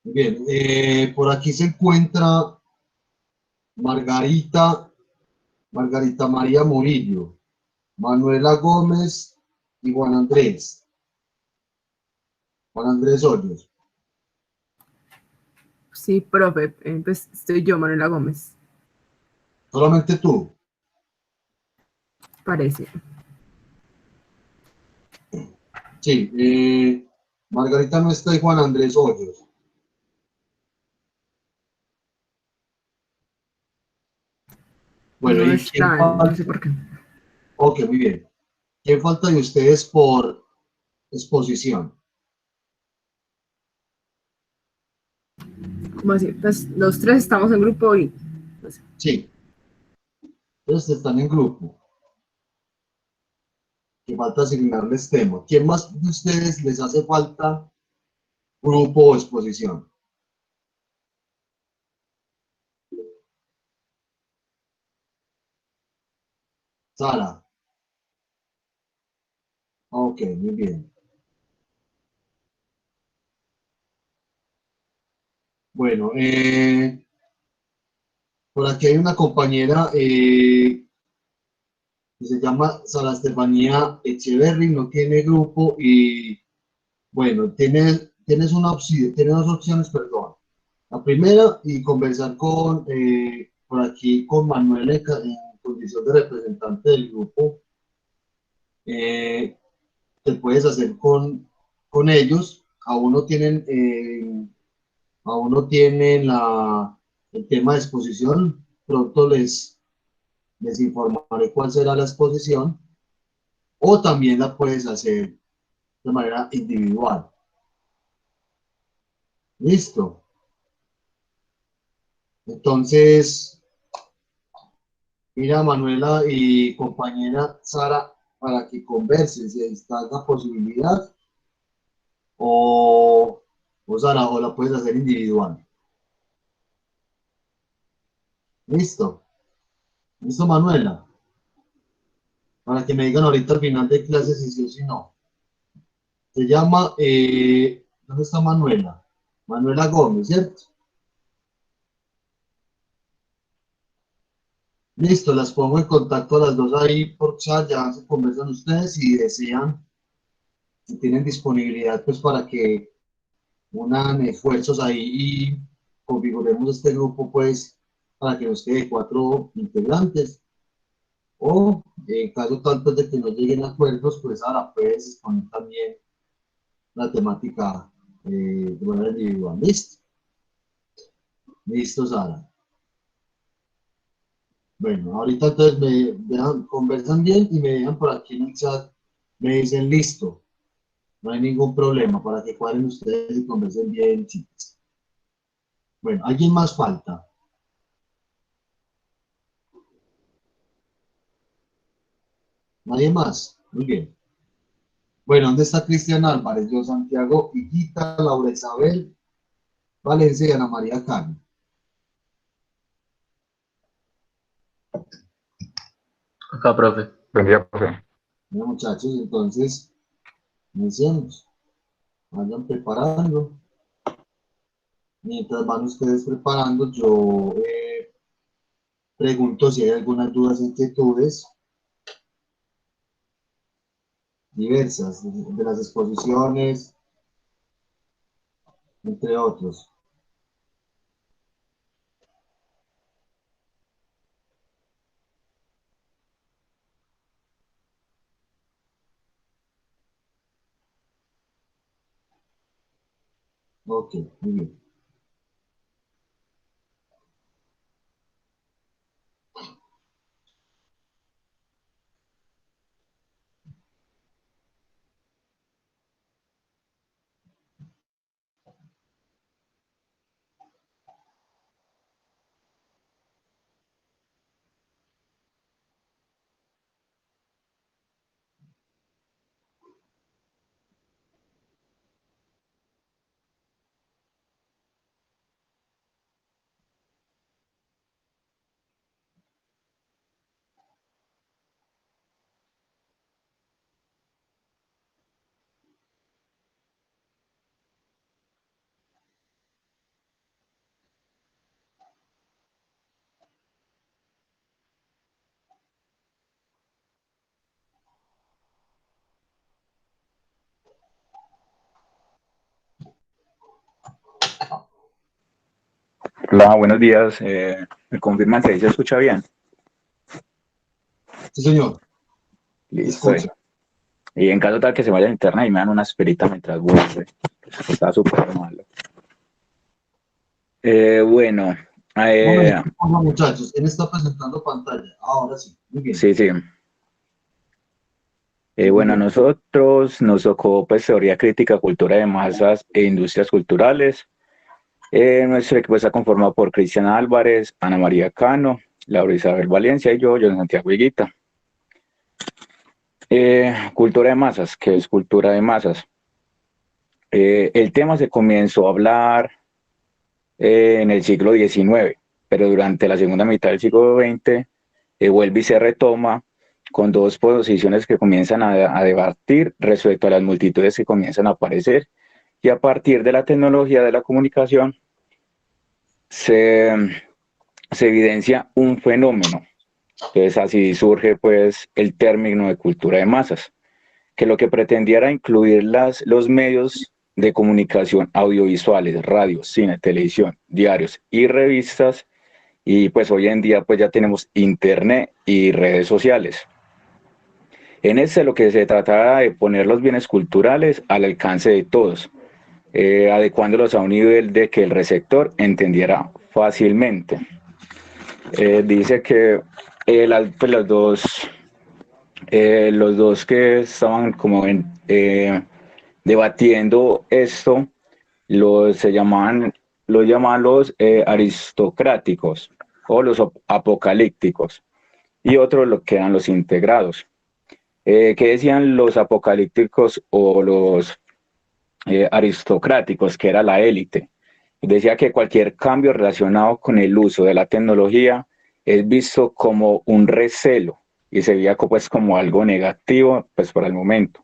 Bien, por aquí se encuentra Margarita, Margarita María Murillo, Manuela Gómez y Juan Andrés. Juan Andrés Hoyos. Sí, profe, pues estoy yo, Manuela Gómez, Solamente tú. parece. Sí, Margarita no está y Juan Andrés Hoyos. Bueno, No ¿y quién están, no sé falta? por qué. Ok, muy bien. ¿Quién falta de ustedes por exposición? ¿Cómo así? Pues los tres estamos en grupo y no sé. Sí, entonces están en grupo. Que falta asignarles tema. ¿Quién más de ustedes les hace falta grupo o exposición? Sara. Ok, muy bien. Bueno, por aquí hay una compañera que se llama Sara Estefanía Echeverry, no tiene grupo y bueno, tienes una opción, tienes dos opciones, perdón. La primera, y conversar con, por aquí con Manuel en condición de representante del grupo, eh, te puedes hacer con ellos, aún no tienen el tema de exposición, pronto les informaré cuál será la exposición, o también la puedes hacer de manera individual. Listo. Entonces, mira, Manuela y compañera Sara, para que conversen si está la posibilidad, o, o Sara, o la puedes hacer individual. Listo. Listo, Manuela. Para que me digan ahorita al final de clases si sí o si no. Se llama, ¿dónde está Manuela? Manuela Gómez, ¿cierto? Listo, las pongo en contacto a las dos ahí por chat, ya se conversan ustedes si desean, si tienen disponibilidad, pues para que unan esfuerzos ahí y configuremos este grupo, pues, para que nos quede cuatro integrantes. O en caso tal pues, de que no lleguen a acuerdos, pues ahora puedes exponer también la temática de manera individual. ¿Listo? Listo, Sara. Bueno, ahorita entonces me dejan, conversan bien y me dejan por aquí en el chat, me dicen listo, no hay ningún problema para que cuadren ustedes y conversen bien, chicos. Bueno, ¿alguien más falta? ¿Nadie más? Muy bien. Bueno, ¿dónde está Cristian Álvarez? Yo, Santiago, Higuita, Laura Isabel, Valencia y Ana María Carmen. Acá, profe. Buen día, profe. Bueno, muchachos, entonces, iniciemos. Vayan preparando. Mientras van ustedes preparando, yo pregunto si hay algunas dudas, inquietudes diversas de las exposiciones, entre otros. Ok, muy bien. Hola, buenos días. ¿Me confirman si ahí se escucha bien? Sí, señor, se Listo. escucha. Y en caso tal que se vaya a internet y me dan una esperita mientras vuelve. Está súper malo. Bueno, Un eh, momento, muchachos, él está presentando pantalla. Ahora sí, muy bien, sí, sí. muy Bueno, a bien. nosotros nos tocó pues teoría crítica, cultura de masas e industrias culturales. Nuestro equipo está conformado por Cristian Álvarez, Ana María Cano, Laura Isabel Valencia y yo, Santiago Higuita. Cultura de masas, ¿qué es cultura de masas? El tema se comenzó a hablar en el siglo XIX, pero durante la segunda mitad del siglo XX vuelve y se retoma con dos posiciones que comienzan a debatir respecto a las multitudes que comienzan a aparecer y a partir de la tecnología de la comunicación se, se evidencia un fenómeno. Entonces así surge pues el término de cultura de masas, que lo que pretendía era incluir los medios de comunicación audiovisuales, radio, cine, televisión, diarios y revistas, y pues hoy en día pues ya tenemos internet y redes sociales. En este lo que se trataba de poner los bienes culturales al alcance de todos, adecuándolos a un nivel de que el receptor entendiera fácilmente. Dice que pues los dos que estaban como debatiendo esto, los llamaban los aristocráticos o los apocalípticos, y otros lo que eran los integrados. ¿Qué decían los apocalípticos o los aristocráticos, que era la élite? Decía que cualquier cambio relacionado con el uso de la tecnología es visto como un recelo y se veía pues como algo negativo pues por el momento.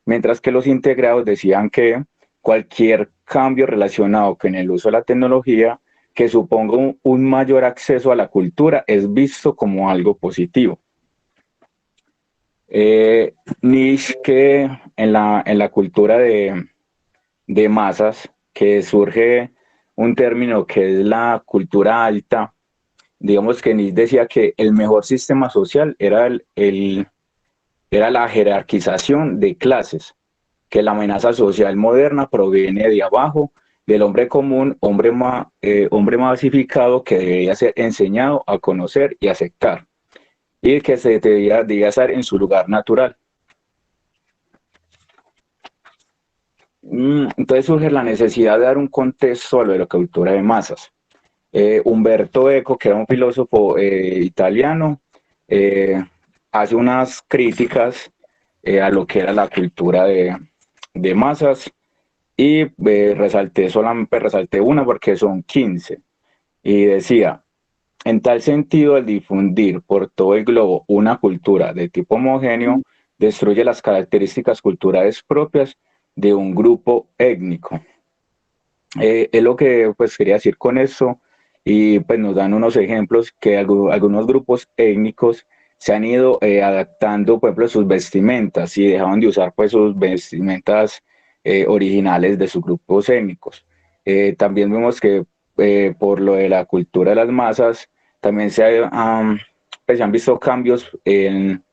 Mientras que los integrados decían que cualquier cambio relacionado con el uso de la tecnología que suponga un mayor acceso a la cultura es visto como algo positivo. Niche, que en la cultura de masas, que surge un término que es la cultura alta. Digamos que Nietzsche decía que el mejor sistema social era, era la jerarquización de clases, que la amenaza social moderna proviene de abajo, del hombre común, hombre masificado que debería ser enseñado a conocer y aceptar, y que se debía estar en su lugar natural. Entonces surge la necesidad de dar un contexto a lo de la cultura de masas. Umberto Eco, que era un filósofo italiano, eh, hace unas críticas a lo que era la cultura de masas, y solamente resalté una porque son 15, y decía: en tal sentido, el difundir por todo el globo una cultura de tipo homogéneo destruye las características culturales propias de un grupo étnico. Es lo que pues quería decir con eso, y pues nos dan unos ejemplos que algunos grupos étnicos se han ido adaptando, por ejemplo, sus vestimentas, y dejaban de usar pues sus vestimentas originales de sus grupos étnicos. También vemos que por lo de la cultura de las masas, también pues, se han visto cambios en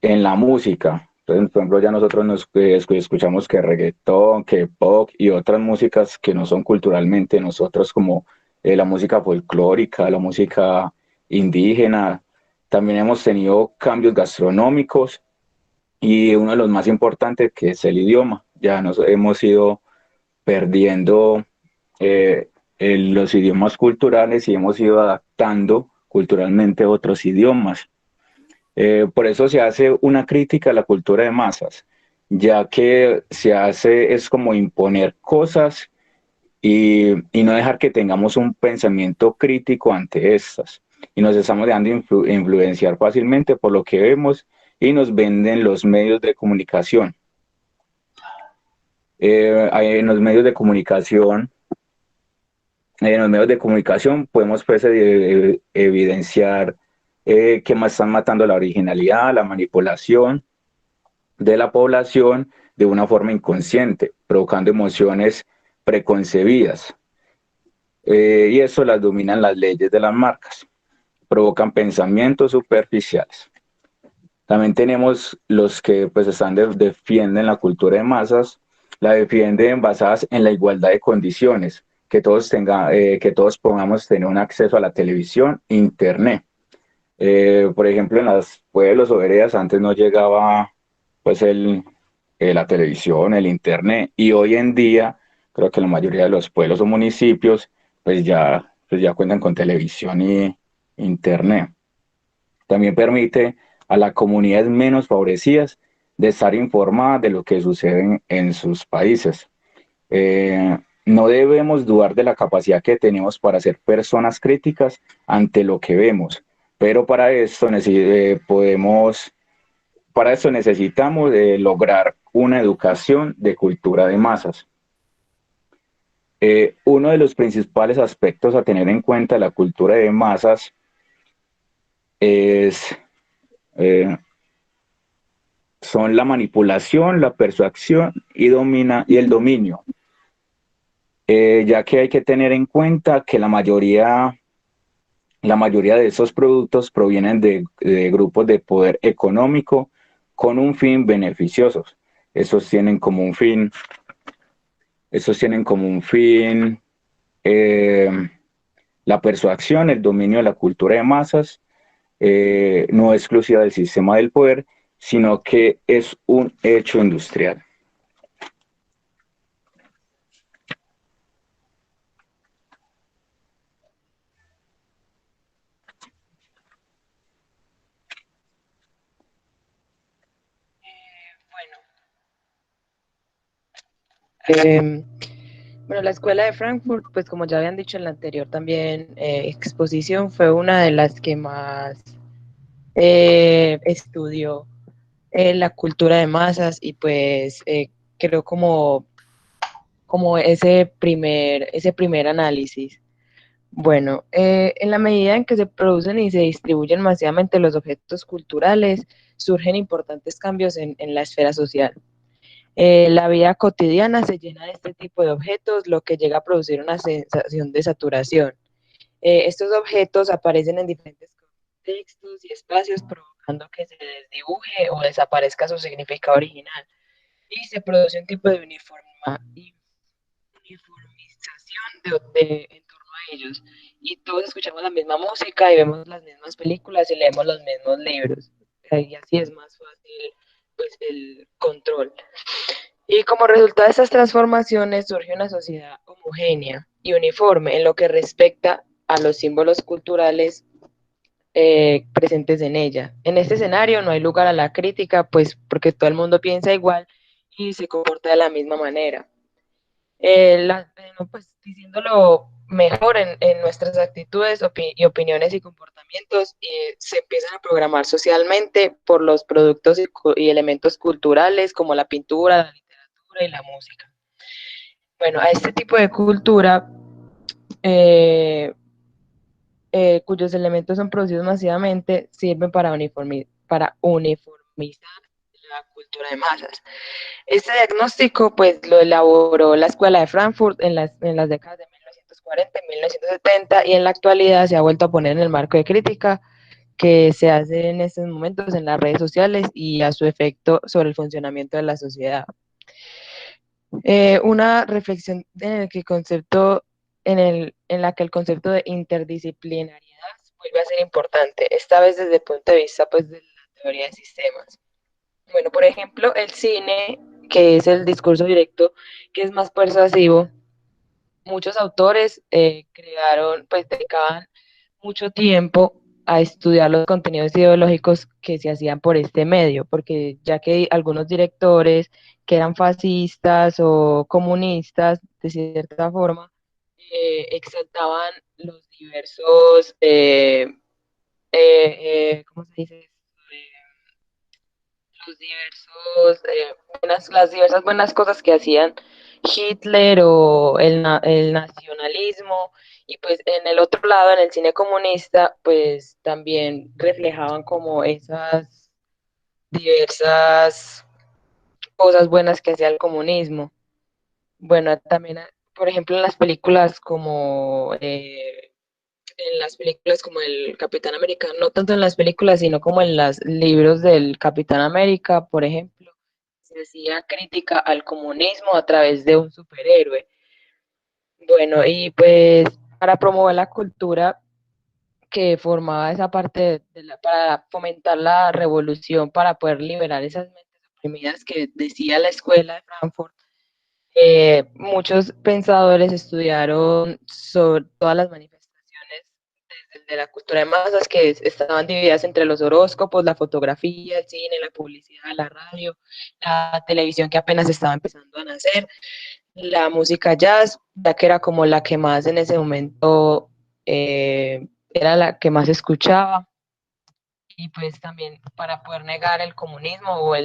la música. Entonces, por ejemplo, ya nosotros escuchamos que reggaetón, que pop y otras músicas que no son culturalmente nosotros, como la música folclórica, la música indígena. También hemos tenido cambios gastronómicos, y uno de los más importantes, que es el idioma. Ya nos hemos ido perdiendo los idiomas culturales y hemos ido adaptando culturalmente otros idiomas. Por eso se hace una crítica a la cultura de masas, ya que es como imponer cosas y no dejar que tengamos un pensamiento crítico ante estas. Y nos estamos dejando influenciar fácilmente por lo que vemos y nos venden los medios de comunicación. En los medios de comunicación, podemos pues, evidenciar que más están matando la originalidad, la manipulación de la población de una forma inconsciente, provocando emociones preconcebidas. Y eso las dominan las leyes de las marcas, provocan pensamientos superficiales. También tenemos los que pues defienden la cultura de masas, la defienden basadas en la igualdad de condiciones, que todos podamos tener un acceso a la televisión, internet. Por ejemplo, en los pueblos o veredas antes no llegaba pues la televisión, el internet, y hoy en día creo que la mayoría de los pueblos o municipios pues ya cuentan con televisión y internet. También permite a las comunidades menos favorecidas de estar informadas de lo que sucede en sus países. No debemos dudar de la capacidad que tenemos para ser personas críticas ante lo que vemos, pero para esto necesitamos lograr una educación de cultura de masas. Uno de los principales aspectos a tener en cuenta de la cultura de masas son la manipulación, la persuasión y el dominio, ya que hay que tener en cuenta que la mayoría de esos productos provienen de grupos de poder económico con un fin beneficioso. Esos tienen como un fin la persuasión, el dominio de la cultura de masas, no exclusiva del sistema del poder, sino que es un hecho industrial. Bueno, la Escuela de Frankfurt, pues como ya habían dicho en la anterior también exposición, fue una de las que más estudió la cultura de masas y pues creo como ese primer análisis. Bueno, en la medida en que se producen y se distribuyen masivamente los objetos culturales, surgen importantes cambios en la esfera social. La vida cotidiana se llena de este tipo de objetos, lo que llega a producir una sensación de saturación. Estos objetos aparecen en diferentes contextos y espacios, provocando que se desdibuje o desaparezca su significado original. Y se produce un tipo de uniformización en torno a ellos. Y todos escuchamos la misma música y vemos las mismas películas y leemos los mismos libros. Y así es más fácil pues, el control. Y como resultado de estas transformaciones surge una sociedad homogénea y uniforme en lo que respecta a los símbolos culturales presentes en ella. En este escenario no hay lugar a la crítica, pues porque todo el mundo piensa igual y se comporta de la misma manera. Pues, diciéndolo mejor en nuestras actitudes y opiniones y comportamientos se empiezan a programar socialmente por los productos y elementos culturales como la pintura, la literatura y la música. Bueno, a este tipo de cultura cuyos elementos son producidos masivamente sirven para uniformizar la cultura de masas. Este diagnóstico pues lo elaboró la Escuela de Frankfurt en las décadas de 1940 y 1970 y en la actualidad se ha vuelto a poner en el marco de crítica que se hace en estos momentos en las redes sociales y a su efecto sobre el funcionamiento de la sociedad. Una reflexión en la que el concepto de interdisciplinariedad vuelve a ser importante, esta vez desde el punto de vista pues, de la teoría de sistemas. Bueno, por ejemplo, el cine, que es el discurso directo, que es más persuasivo, muchos autores dedicaban mucho tiempo a estudiar los contenidos ideológicos que se hacían por este medio, porque ya que algunos directores que eran fascistas o comunistas, de cierta forma, exaltaban los diversos, ¿cómo se dice? Las diversas buenas cosas que hacían Hitler o el nacionalismo, y pues en el otro lado, en el cine comunista, pues también reflejaban como esas diversas cosas buenas que hacía el comunismo. Bueno, también por ejemplo, en las películas como el Capitán América, no tanto en las películas, sino como en los libros del Capitán América, por ejemplo, se hacía crítica al comunismo a través de un superhéroe. Bueno, y pues para promover la cultura que formaba esa parte para fomentar la revolución, para poder liberar esas mentes oprimidas que decía la escuela de Frankfurt, muchos pensadores estudiaron sobre todas las manifestaciones de la cultura de masas que estaban divididas entre los horóscopos, la fotografía, el cine, la publicidad, la radio, la televisión que apenas estaba empezando a nacer, la música jazz, ya que era como la que más en ese momento era la que más escuchaba, y pues también para poder negar el comunismo o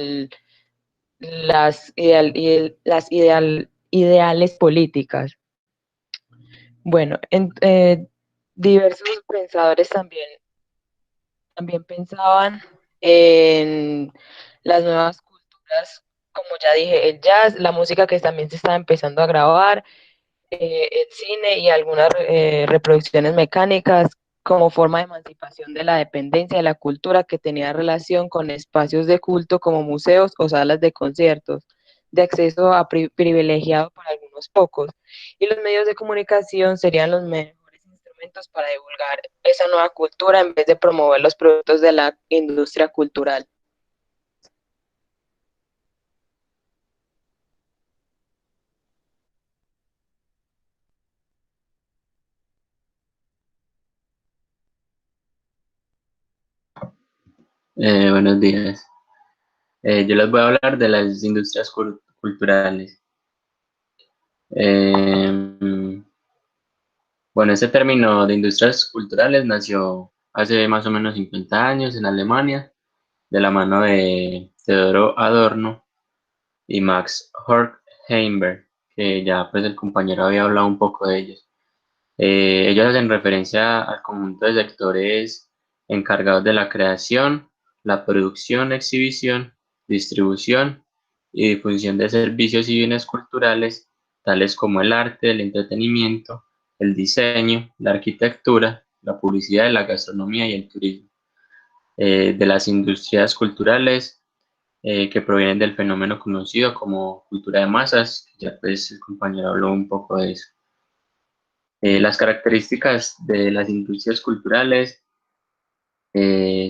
ideales políticas. Bueno, diversos pensadores también pensaban en las nuevas culturas, como ya dije, el jazz, la música que también se estaba empezando a grabar, el cine y algunas reproducciones mecánicas como forma de emancipación de la dependencia de la cultura que tenía relación con espacios de culto como museos o salas de conciertos, de acceso a privilegiado para algunos pocos. Y los medios de comunicación serían los mejores instrumentos para divulgar esa nueva cultura en vez de promover los productos de la industria cultural. Buenos días. Yo les voy a hablar de las industrias culturales. Bueno, este término de industrias culturales nació hace más o menos 50 años en Alemania, de la mano de Theodor Adorno y Max Horkheimer, que ya pues el compañero había hablado un poco de ellos. Ellos hacen referencia al conjunto de sectores encargados de la creación, la producción, exhibición, distribución y difusión de servicios y bienes culturales, tales como el arte, el entretenimiento, el diseño, la arquitectura, la publicidad, la gastronomía y el turismo. De las industrias culturales que provienen del fenómeno conocido como cultura de masas, ya pues el compañero habló un poco de eso. Las características de las industrias culturales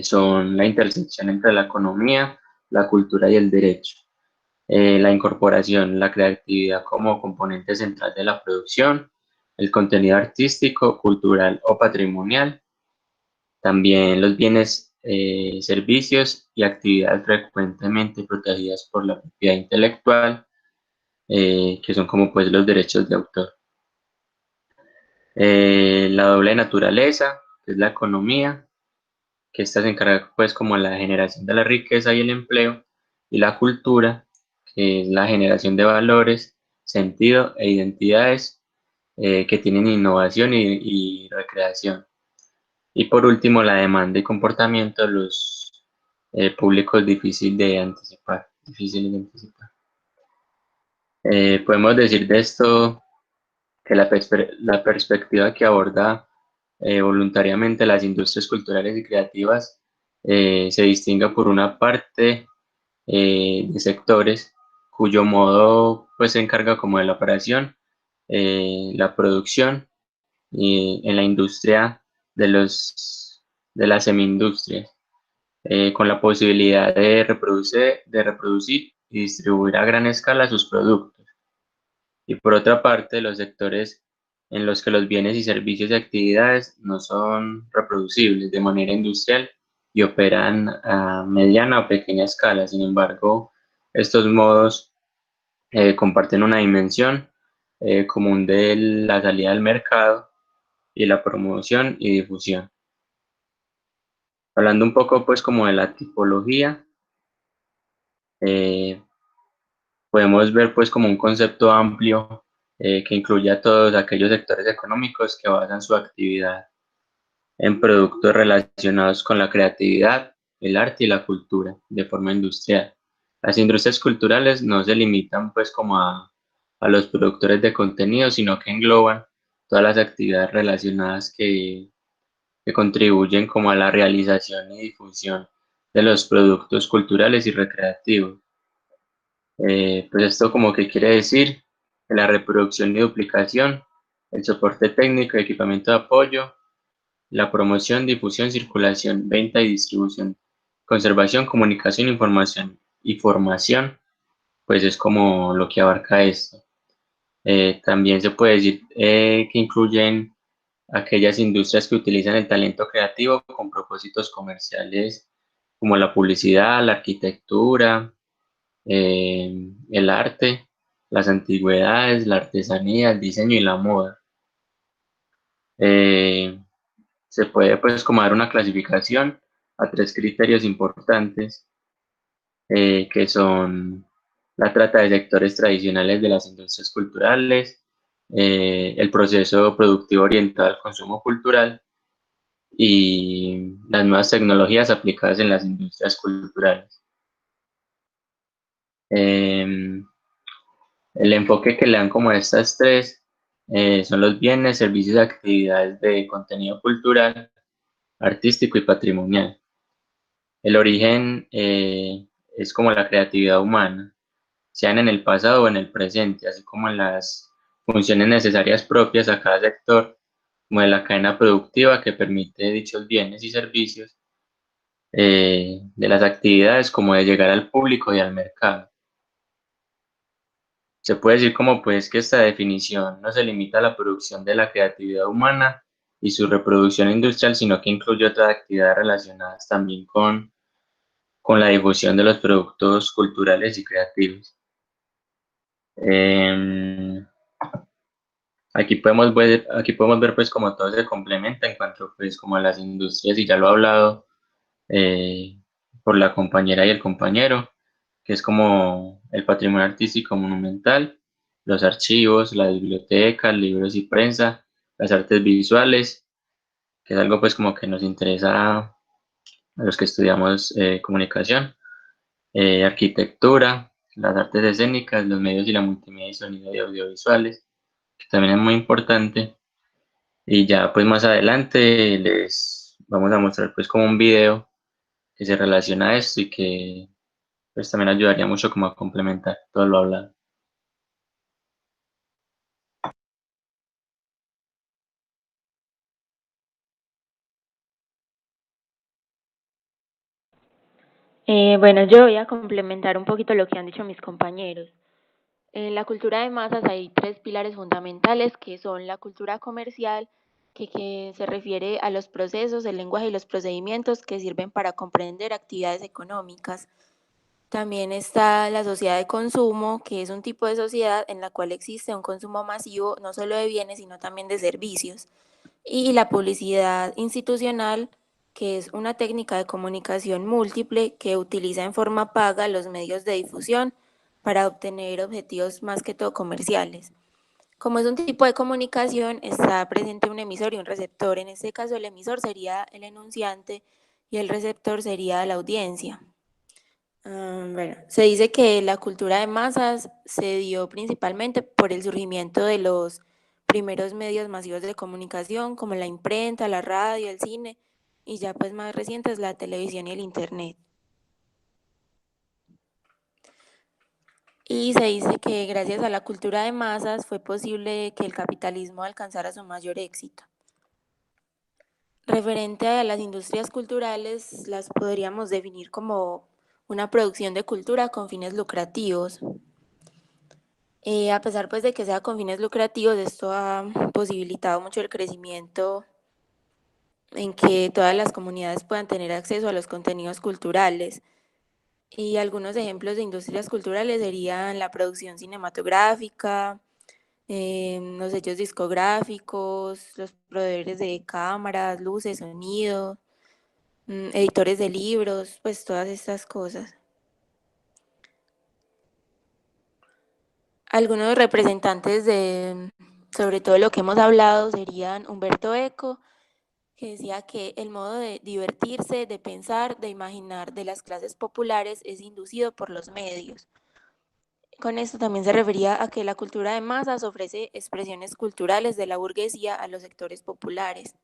son la intersección entre la economía, la cultura y el derecho, la incorporación, la creatividad como componente central de la producción, el contenido artístico, cultural o patrimonial, también los bienes, servicios y actividades frecuentemente protegidas por la propiedad intelectual, que son como pues los derechos de autor. La doble naturaleza, que es la economía, que esta se encarga pues como la generación de la riqueza y el empleo, y la cultura, que es la generación de valores, sentido e identidades que tienen innovación y recreación. Y por último, la demanda y comportamiento de los públicos difíciles de anticipar. Podemos decir de esto que la perspectiva que aborda voluntariamente las industrias culturales y creativas se distingue por una parte de sectores cuyo modo pues se encarga como de la operación, la producción y en la industria de las semi-industrias, con la posibilidad de reproducir y distribuir a gran escala sus productos. Y por otra parte, los sectores en los que los bienes y servicios y actividades no son reproducibles de manera industrial y operan a mediana o pequeña escala. Sin embargo, estos modos comparten una dimensión común de la salida al mercado y la promoción y difusión. Hablando un poco pues como de la tipología, eh, podemos ver pues como un concepto amplio que incluye a todos aquellos sectores económicos que basan su actividad en productos relacionados con la creatividad, el arte y la cultura de forma industrial. Las industrias culturales no se limitan pues como a a los productores de contenido, sino que engloban todas las actividades relacionadas que contribuyen como a la realización y difusión de los productos culturales y recreativos. Pues esto como que quiere decir que la reproducción y duplicación, el soporte técnico y equipamiento de apoyo, la promoción, difusión, circulación, venta y distribución, conservación, comunicación, información y formación, pues es como lo que abarca esto. También se puede decir que incluyen aquellas industrias que utilizan el talento creativo con propósitos comerciales como la publicidad, la arquitectura, el arte, las antigüedades, la artesanía, el diseño y la moda. Eh, Se puede pues como dar una clasificación a tres criterios importantes que son la trata de sectores tradicionales de las industrias culturales, el proceso productivo orientado al consumo cultural y las nuevas tecnologías aplicadas en las industrias culturales. Em, el enfoque que le dan como a estas tres son los bienes, servicios y actividades de contenido cultural, artístico y patrimonial. El origen es como la creatividad humana, sean en el pasado o en el presente, así como en las funciones necesarias propias a cada sector, como de la cadena productiva que permite dichos bienes y servicios, de las actividades como de llegar al público y al mercado. Se puede decir como pues que esta definición no se limita a la producción de la creatividad humana y su reproducción industrial, sino que incluye otras actividades relacionadas también con la difusión de los productos culturales y creativos. Em, aquí podemos ver pues como todo se complementa en cuanto pues como a las industrias y ya lo he hablado eh, por la compañera y el compañero, que es como el patrimonio artístico monumental, los archivos, la biblioteca, libros y prensa, las artes visuales, que es algo pues como que nos interesa a los que estudiamos comunicación, arquitectura, las artes escénicas, los medios y la multimedia y sonido y audiovisuales, que también es muy importante. Y ya pues más adelante les vamos a mostrar pues como un video que se relaciona a esto y que pues también ayudaría mucho como a complementar todo lo hablado. Bueno, yo voy a complementar un poquito lo que han dicho mis compañeros. En la cultura de masas hay tres pilares fundamentales que son la cultura comercial, que se refiere a los procesos, el lenguaje y los procedimientos que sirven para comprender actividades económicas. También está la sociedad de consumo, que es un tipo de sociedad en la cual existe un consumo masivo no solo de bienes, sino también de servicios. Y la publicidad institucional, que es una técnica de comunicación múltiple que utiliza en forma paga los medios de difusión para obtener objetivos más que todo comerciales. Como es un tipo de comunicación, está presente un emisor y un receptor. En este caso, el emisor sería el enunciante y el receptor sería la audiencia. Bueno, se dice que la cultura de masas se dio principalmente por el surgimiento de los primeros medios masivos de comunicación, como la imprenta, la radio, el cine, y ya pues más recientes la televisión y el internet. Y se dice que gracias a la cultura de masas fue posible que el capitalismo alcanzara su mayor éxito. Referente a las industrias culturales, las podríamos definir como una producción de cultura con fines lucrativos. A pesar pues de que sea con fines lucrativos, esto ha posibilitado mucho el crecimiento en que todas las comunidades puedan tener acceso a los contenidos culturales. Y algunos ejemplos de industrias culturales serían la producción cinematográfica, los sellos discográficos, los proveedores de cámaras, luces, sonido, editores de libros, pues todas estas cosas. Algunos representantes de, sobre todo lo que hemos hablado, serían Humberto Eco, que decía que el modo de divertirse, de pensar, de imaginar de las clases populares es inducido por los medios. con esto también se refería a que la cultura de masas ofrece expresiones culturales de la burguesía a los sectores populares.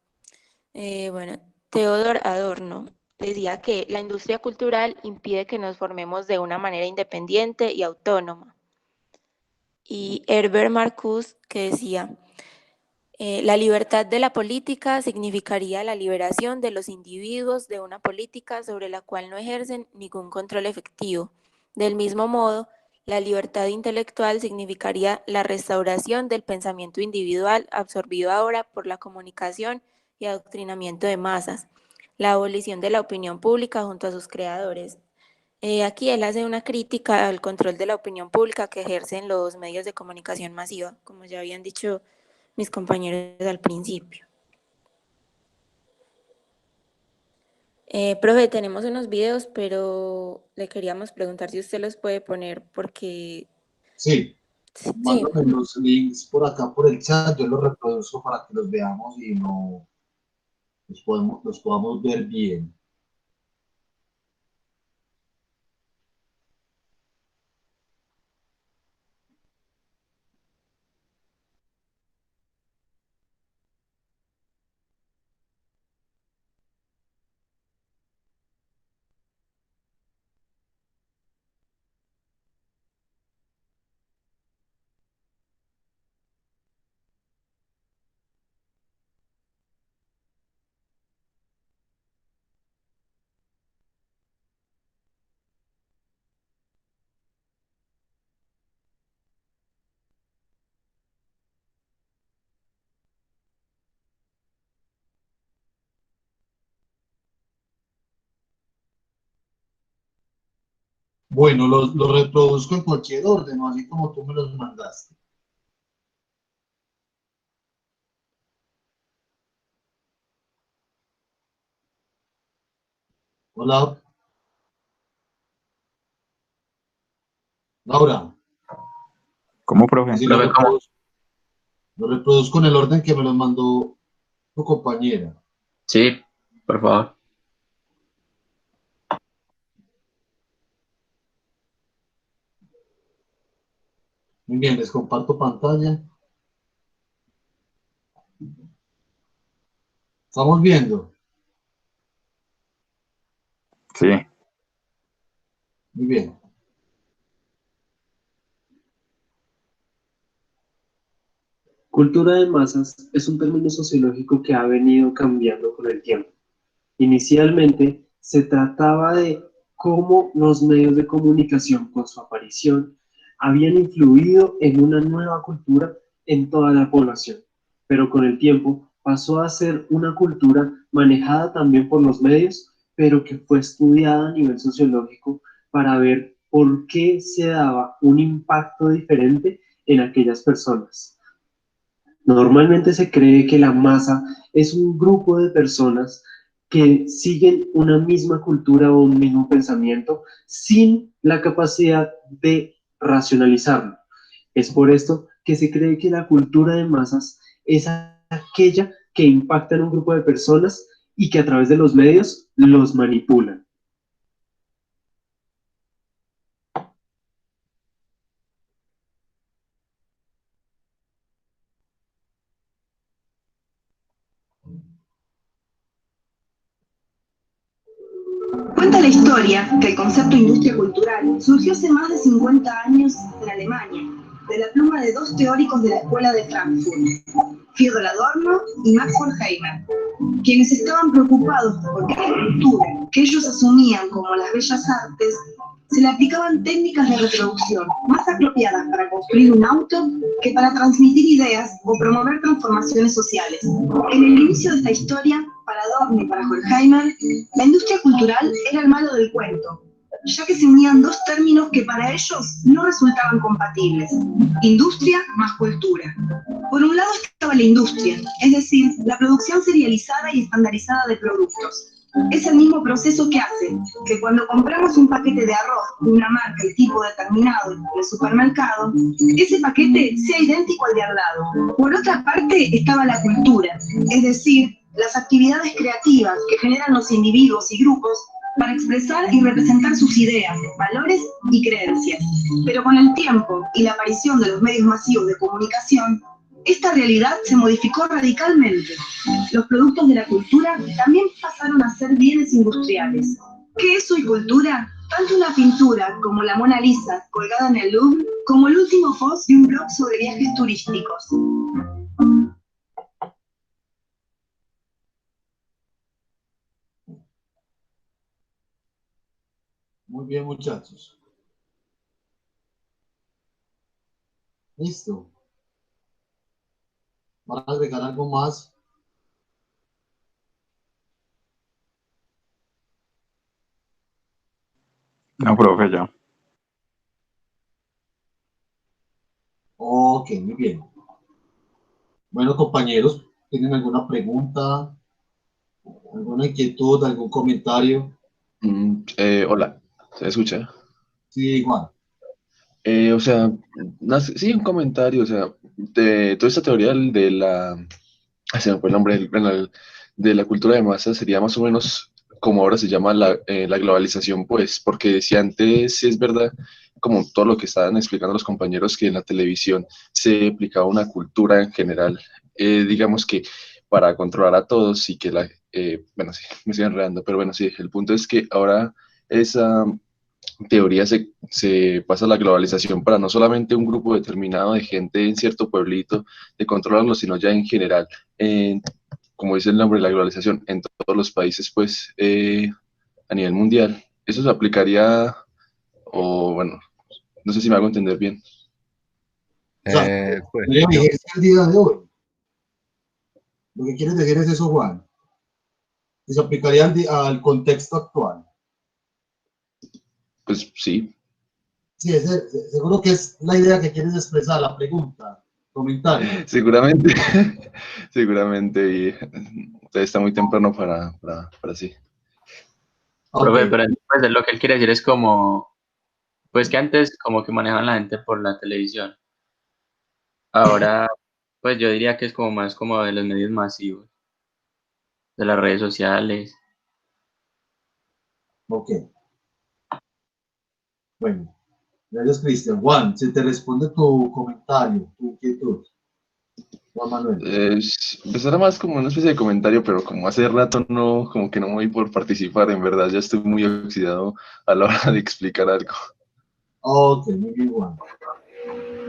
Bueno, Theodor Adorno decía que la industria cultural impide que nos formemos de una manera independiente y autónoma. Y Herbert Marcuse, que decía, la libertad de la política significaría la liberación de los individuos de una política sobre la cual no ejercen ningún control efectivo. Del mismo modo, la libertad intelectual significaría la restauración del pensamiento individual absorbido ahora por la comunicación y adoctrinamiento de masas, la abolición de la opinión pública junto a sus creadores. Aquí él hace una crítica al control de la opinión pública que ejercen los medios de comunicación masiva, como ya habían dicho mis compañeros al principio. Profe, tenemos unos videos, pero le queríamos preguntar si usted los puede poner porque... Sí, Sí, mándame los links por acá por el chat, yo los reproduzco para que los veamos y no los podamos ver bien. Bueno, los reproduzco en cualquier orden, ¿no? Así como tú me los mandaste. Hola, Laura. ¿Cómo, profe? Así Profe, ¿cómo? lo reproduzco en el orden que me los mandó tu compañera. Sí, por favor. Muy bien, les comparto pantalla. ¿Estamos viendo? Sí. Muy bien. Cultura de masas es un término sociológico que ha venido cambiando con el tiempo. Inicialmente se trataba de cómo los medios de comunicación con su aparición habían influido en una nueva cultura en toda la población, pero con el tiempo pasó a ser una cultura manejada también por los medios, pero que fue estudiada a nivel sociológico para ver por qué se daba un impacto diferente en aquellas personas. Normalmente se cree que la masa es un grupo de personas que siguen una misma cultura o un mismo pensamiento sin la capacidad de racionalizarlo. Es por esto que se cree que la cultura de masas es aquella que impacta en un grupo de personas y que a través de los medios los manipulan. Cuenta la historia que el concepto industria cultural surgió hace más de 50 años en Alemania, de la pluma de dos teóricos de la escuela de Frankfurt, Theodor Adorno y Max Horkheimer, quienes estaban preocupados porque a la cultura que ellos asumían como las bellas artes se le aplicaban técnicas de reproducción más apropiadas para construir un auto que para transmitir ideas o promover transformaciones sociales. En el inicio de esta historia, para Adorno y para Horkheimer, la industria cultural era el malo del cuento, ya que se unían dos términos que para ellos no resultaban compatibles: industria más cultura. Por un lado estaba la industria, es decir, la producción serializada y estandarizada de productos. Es el mismo proceso que hace que cuando compramos un paquete de arroz de una marca y tipo determinado en el supermercado, ese paquete sea idéntico al de al lado. Por otra parte estaba la cultura, es decir, las actividades creativas que generan los individuos y grupos para expresar y representar sus ideas, valores y creencias. Pero con el tiempo y la aparición de los medios masivos de comunicación, esta realidad se modificó radicalmente. Los productos de la cultura también pasaron a ser bienes industriales. ¿Qué es hoy cultura? Tanto una pintura como la Mona Lisa colgada en el Louvre, como el último post de un blog sobre viajes turísticos. Muy bien, muchachos. Listo. ¿Van a agregar algo más? No, profe, ya. Ok, muy bien. Bueno, compañeros, ¿tienen alguna pregunta, alguna inquietud, algún comentario? Hola, ¿se escucha? Sí, igual. O sea, sí, un comentario, o sea, de toda esta teoría de la, se me fue el nombre, de la cultura de masa sería más o menos como ahora se llama la globalización, pues, porque si antes sí es verdad, como todo lo que estaban explicando los compañeros, que en la televisión se aplicaba una cultura en general, digamos que para controlar a todos y que bueno, sí, me estoy enredando, pero bueno, sí, el punto es que ahora esa teoría se pasa a la globalización para no solamente un grupo determinado de gente en cierto pueblito de controlarlo, sino ya en general, como dice el nombre de la globalización, en todos los países, pues, a nivel mundial. Eso se aplicaría, o bueno, no sé si me hago entender bien. O sea, Pues tendría yo, vigencia el día de hoy. Lo que quieres decir es eso, Juan. Que se aplicaría al contexto actual. Pues sí, Sí, seguro que es la idea que quieres expresar, la pregunta, comentario. seguramente, seguramente, y está muy temprano para sí. Ok, Profe, pero pues, lo que él quiere decir es como, pues que antes como que manejaban la gente por la televisión. Ahora, pues yo diría que es como más como de los medios masivos, de las redes sociales. ok. Bueno, gracias, Cristian. Juan, se te responde tu comentario, tu inquietud. Juan Manuel. Pues era más como una especie de comentario, pero como hace rato no, como que no me voy por participar, en verdad ya estoy muy oxidado a la hora de explicar algo. Ok, muy bien, Juan.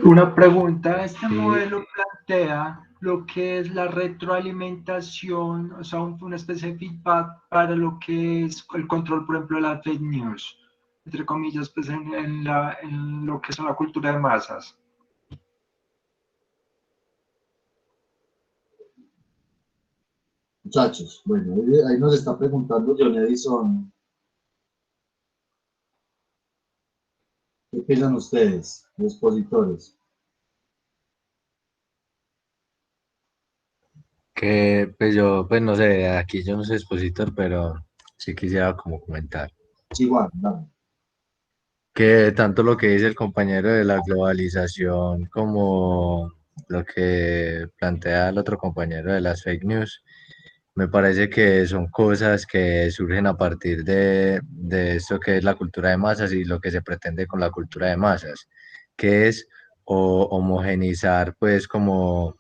Una pregunta, este sí, modelo plantea lo que es la retroalimentación, o sea, una especie de feedback para lo que es el control, por ejemplo, de las fake news, entre comillas, pues en lo que es la cultura de masas. Muchachos, bueno, ahí nos está preguntando John Edison, ¿qué piensan ustedes, expositores? que pues yo, pues no sé, aquí yo no soy expositor, pero sí quisiera como comentar. Sí, Juan, dale. Que tanto lo que dice el compañero de la globalización como lo que plantea el otro compañero de las fake news, me parece que son cosas que surgen a partir de esto que es la cultura de masas y lo que se pretende con la cultura de masas, que es homogeneizar pues como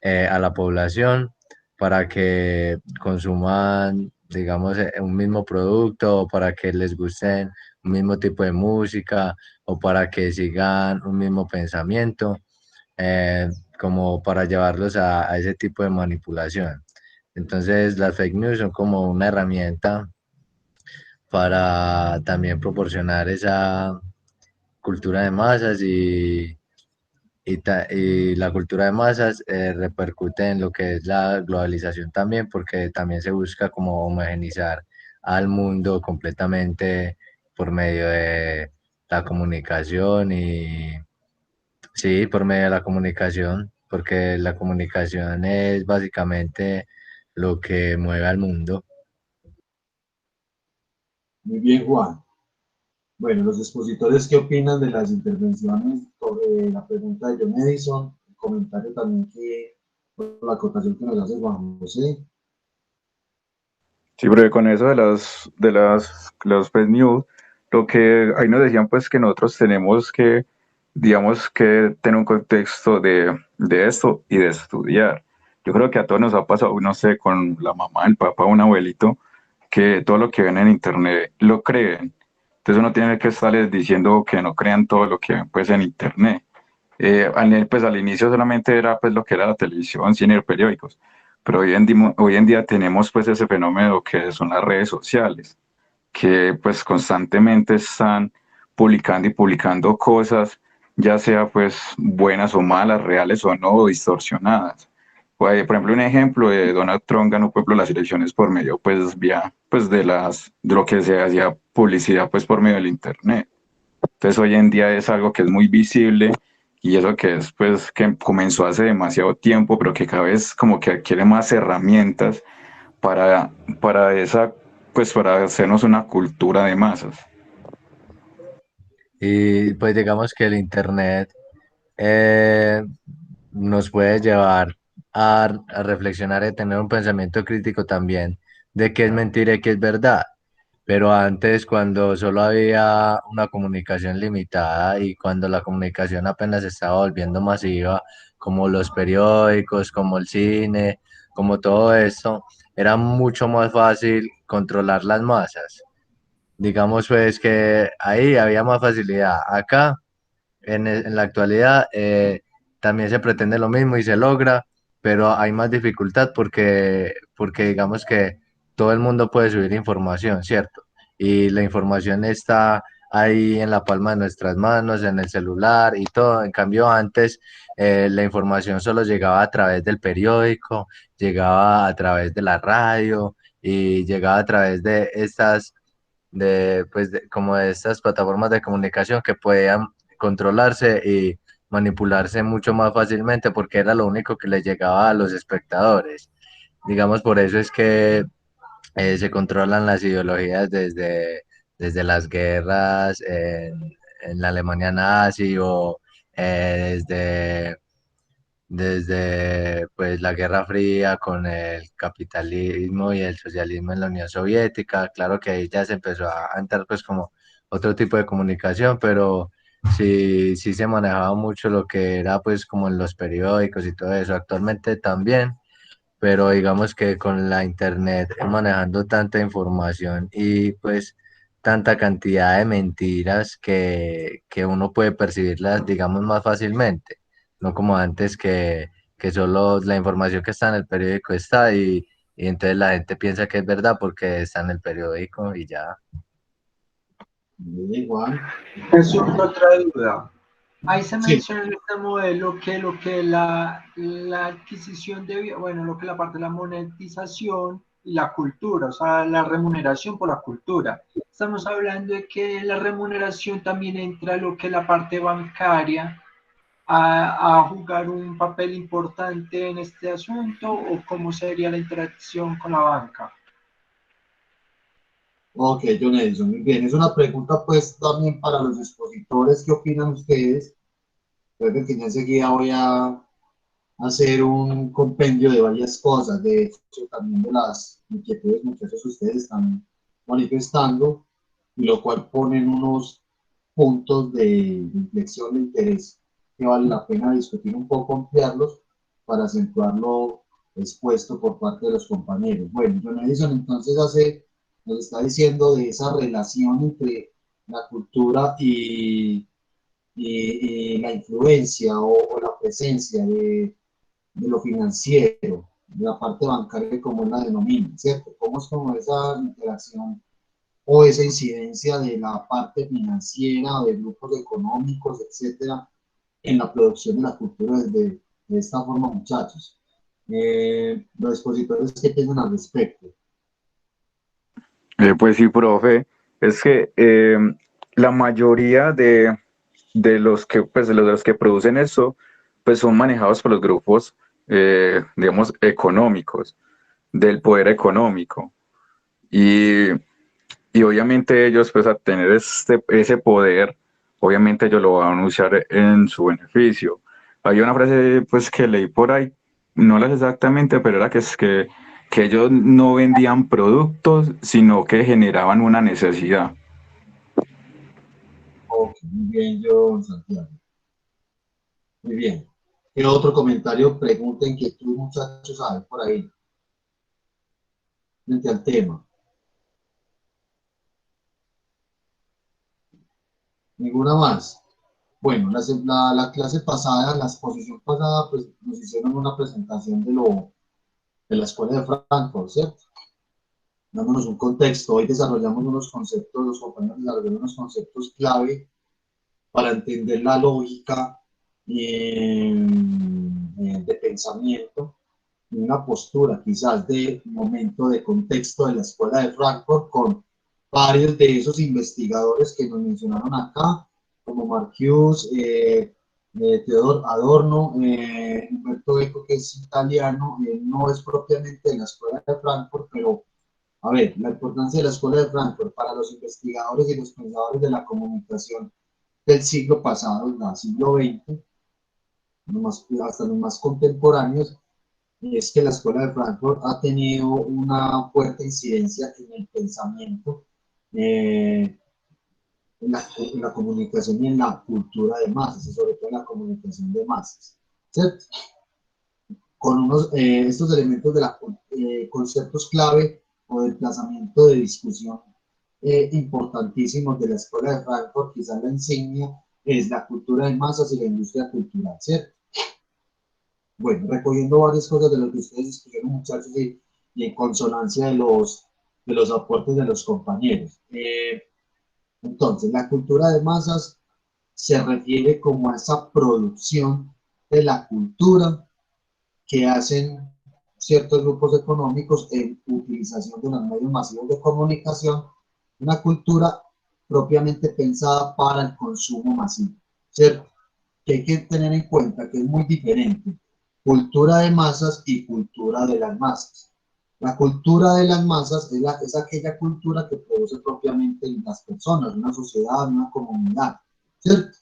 a la población para que consuman, digamos, un mismo producto o para que les gusten un mismo tipo de música o para que sigan un mismo pensamiento, eh, como para llevarlos a ese tipo de manipulación. Entonces, las fake news son como una herramienta para también proporcionar esa cultura de masas y la cultura de masas repercute en lo que es la globalización también, porque también se busca como homogenizar al mundo completamente por medio de la comunicación y sí, por medio de la comunicación, porque la comunicación es básicamente lo que mueve al mundo. Muy bien, Juan. Bueno, los expositores, ¿qué opinan de las intervenciones sobre la pregunta de John Edison? El comentario también que, por la acotación que nos hace Juan José. Sí, porque con eso los fake news, lo que ahí nos decían pues que nosotros tenemos que, digamos, que tener un contexto de esto y de estudiar. Yo creo que a todos nos ha pasado, no sé, con la mamá, el papá, un abuelito, que todo lo que ven en internet lo creen. Entonces uno tiene que estarles diciendo que no crean todo lo que ven pues en internet. Pues al inicio solamente era pues lo que era la televisión, cine y periódicos, pero hoy en día tenemos pues ese fenómeno que son las redes sociales, que pues constantemente están publicando y publicando cosas, ya sea pues buenas o malas, reales o no, o distorsionadas. Por ejemplo, un ejemplo de Donald Trump ganó por ejemplo, las elecciones por medio pues vía pues de lo que se hacía publicidad pues por medio del internet. Entonces hoy en día es algo que es muy visible y eso que es pues que comenzó hace demasiado tiempo, pero que cada vez como que adquiere más herramientas para, para hacernos una cultura de masas. Y pues digamos que el internet eh, nos puede llevar a reflexionar y tener un pensamiento crítico también de qué es mentira y qué es verdad. Pero antes, cuando solo había una comunicación limitada y cuando la comunicación apenas se estaba volviendo masiva, como los periódicos, como el cine, como todo esto, era mucho más fácil controlar las masas. Digamos pues que ahí había más facilidad. Acá, en la actualidad, también se pretende lo mismo y se logra, pero hay más dificultad porque digamos que todo el mundo puede subir información, ¿cierto? Y la información está ahí en la palma de nuestras manos, en el celular y todo. En cambio, antes la información solo llegaba a través del periódico, llegaba a través de la radio y llegaba a través de como de estas plataformas de comunicación que podían controlarse y manipularse mucho más fácilmente porque era lo único que les llegaba a los espectadores. Digamos, por eso es que se controlan las ideologías desde las guerras en la Alemania nazi o desde pues la Guerra Fría con el capitalismo y el socialismo en la Unión Soviética. Claro que ahí ya se empezó a entrar pues como otro tipo de comunicación, pero sí se manejaba mucho lo que era pues como en los periódicos y todo eso. Actualmente también, pero digamos que con la internet manejando tanta información y pues tanta cantidad de mentiras que uno puede percibirlas, digamos, más fácilmente, no como antes que solo la información que está en el periódico está y entonces la gente piensa que es verdad porque está en el periódico y ya. Igual. Eso es otra duda. Ahí se Sí, menciona en este modelo que lo que la adquisición de, bueno, lo que la parte de la monetización y la cultura, o sea, la remuneración por la cultura. Estamos hablando de que la remuneración también entra lo que la parte bancaria a jugar un papel importante en este asunto o cómo sería la interacción con la banca. ok, John Edison, muy bien. Es una pregunta pues también para los expositores. ¿Qué opinan ustedes? Recuerden que ya enseguida voy a hacer un compendio de varias cosas, de hecho también de las inquietudes muchachos ustedes están manifestando, y lo cual ponen unos puntos de inflexión de interés que vale la pena discutir un poco, ampliarlos para acentuar lo expuesto por parte de los compañeros. Bueno, John Edison entonces nos está diciendo de esa relación entre la cultura y la influencia o la presencia de lo financiero, de la parte bancaria como él la denomina, ¿cierto? ¿Cómo es como esa interacción o esa incidencia de la parte financiera, de grupos económicos, etcétera, en la producción de la cultura de esta forma, muchachos? Los expositores, ¿qué piensan al respecto? Pues sí, profe, es que la mayoría de los que, pues, de los que producen eso, pues son manejados por los grupos, digamos, económicos, del poder económico. Y, y obviamente ellos, pues, a tener ese poder, obviamente ellos lo van a anunciar en su beneficio. Hay una frase, pues, que leí por ahí, no la sé exactamente, pero era que es que que ellos no vendían productos, sino que generaban una necesidad. Ok, muy bien, yo, Santiago. Muy bien. ¿Qué otro comentario, pregunta, inquietud, muchachos, hay por ahí? Frente al tema. ¿Ninguna más? Bueno, la clase pasada, la exposición pasada, pues nos hicieron una presentación de la Escuela de Frankfurt, ¿cierto? Dándonos un contexto. Hoy desarrollamos unos conceptos, los compañeros desarrollaron unos conceptos clave para entender la lógica de pensamiento y una postura quizás de momento de contexto de la Escuela de Frankfurt con varios de esos investigadores que nos mencionaron acá, como Marcuse, Theodor Adorno, Umberto Eco, que es italiano, no es propiamente de la Escuela de Frankfurt, pero a ver, la importancia de la Escuela de Frankfurt para los investigadores y los pensadores de la comunicación del siglo pasado, del siglo XX, hasta los más contemporáneos, es que la Escuela de Frankfurt ha tenido una fuerte incidencia en el pensamiento, en la comunicación y en la cultura de masas, y sobre todo en la comunicación de masas, ¿cierto? Con estos elementos de conceptos clave o de emplazamiento de discusión importantísimos de la Escuela de Frankfurt, quizás la insignia es la cultura de masas y la industria cultural, ¿cierto? Bueno, recogiendo varias cosas de lo que ustedes escucharon, muchachos, y en consonancia de los aportes de los compañeros. Entonces, la cultura de masas se refiere como a esa producción de la cultura que hacen ciertos grupos económicos en utilización de los medios masivos de comunicación, una cultura propiamente pensada para el consumo masivo, ¿cierto? Que hay que tener en cuenta que es muy diferente cultura de masas y cultura de las masas. La cultura de las masas es aquella cultura que produce propiamente las personas, una sociedad, una comunidad, ¿cierto?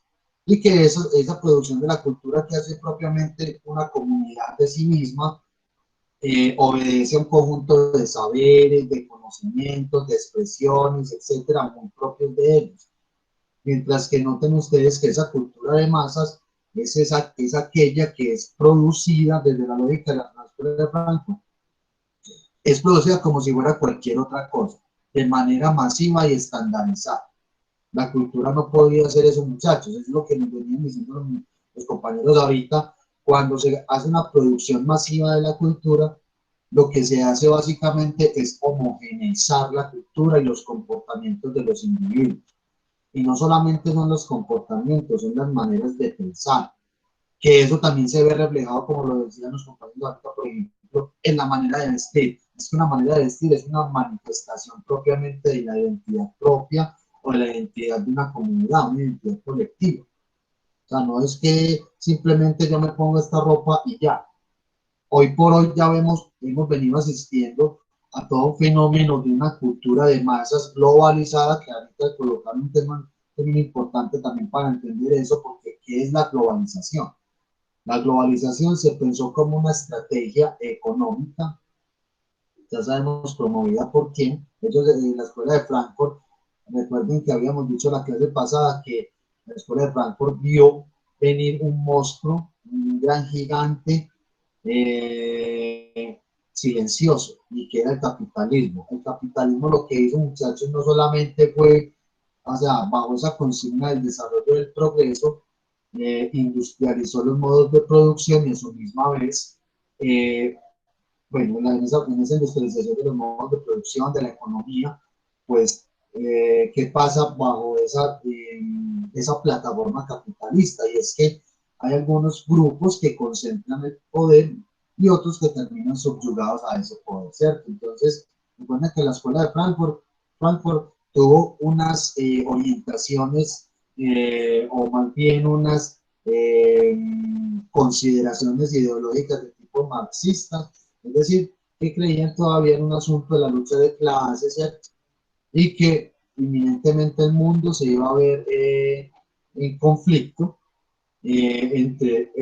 Y que esa producción de la cultura que hace propiamente una comunidad de sí misma obedece a un conjunto de saberes, de conocimientos, de expresiones, etcétera, muy propios de ellos. Mientras que noten ustedes que esa cultura de masas es aquella que es producida desde la lógica de la Escuela de Frankfurt, es producida como si fuera cualquier otra cosa, de manera masiva y estandarizada. La cultura no podría hacer eso, muchachos, eso es lo que nos venían diciendo los compañeros ahorita. Cuando se hace una producción masiva de la cultura, lo que se hace básicamente es homogeneizar la cultura y los comportamientos de los individuos. Y no solamente son los comportamientos, son las maneras de pensar, que eso también se ve reflejado, como lo decían los compañeros ahorita, por ejemplo, en la manera de vestir. Es que una manera de vestir es una manifestación propiamente de la identidad propia o de la identidad de una comunidad, una identidad colectiva. O sea, no es que simplemente yo me pongo esta ropa y ya. Hoy por hoy ya hemos venido asistiendo a todo un fenómeno de una cultura de masas globalizada, que ahorita colocar un tema muy importante también para entender eso, porque ¿qué es la globalización? La globalización se pensó como una estrategia económica, ya sabemos promovida por quién. Ellos de la Escuela de Frankfurt, recuerden que habíamos dicho la clase pasada que la Escuela de Frankfurt vio venir un monstruo, un gran gigante, silencioso, y que era el capitalismo. El capitalismo lo que hizo, muchachos, no solamente fue, o sea, bajo esa consigna del desarrollo del progreso, industrializó los modos de producción y a su misma vez, bueno, en esa industrialización de los modos de producción, de la economía, pues, ¿qué pasa bajo esa plataforma capitalista? Y es que hay algunos grupos que concentran el poder y otros que terminan subyugados a ese poder, ¿cierto? Entonces, recuerden que la Escuela de Frankfurt tuvo unas orientaciones o más bien unas consideraciones ideológicas de tipo marxista, es decir, que creían todavía en un asunto de la lucha de clases, ¿cierto? Y que inminentemente el mundo se iba a ver en conflicto entre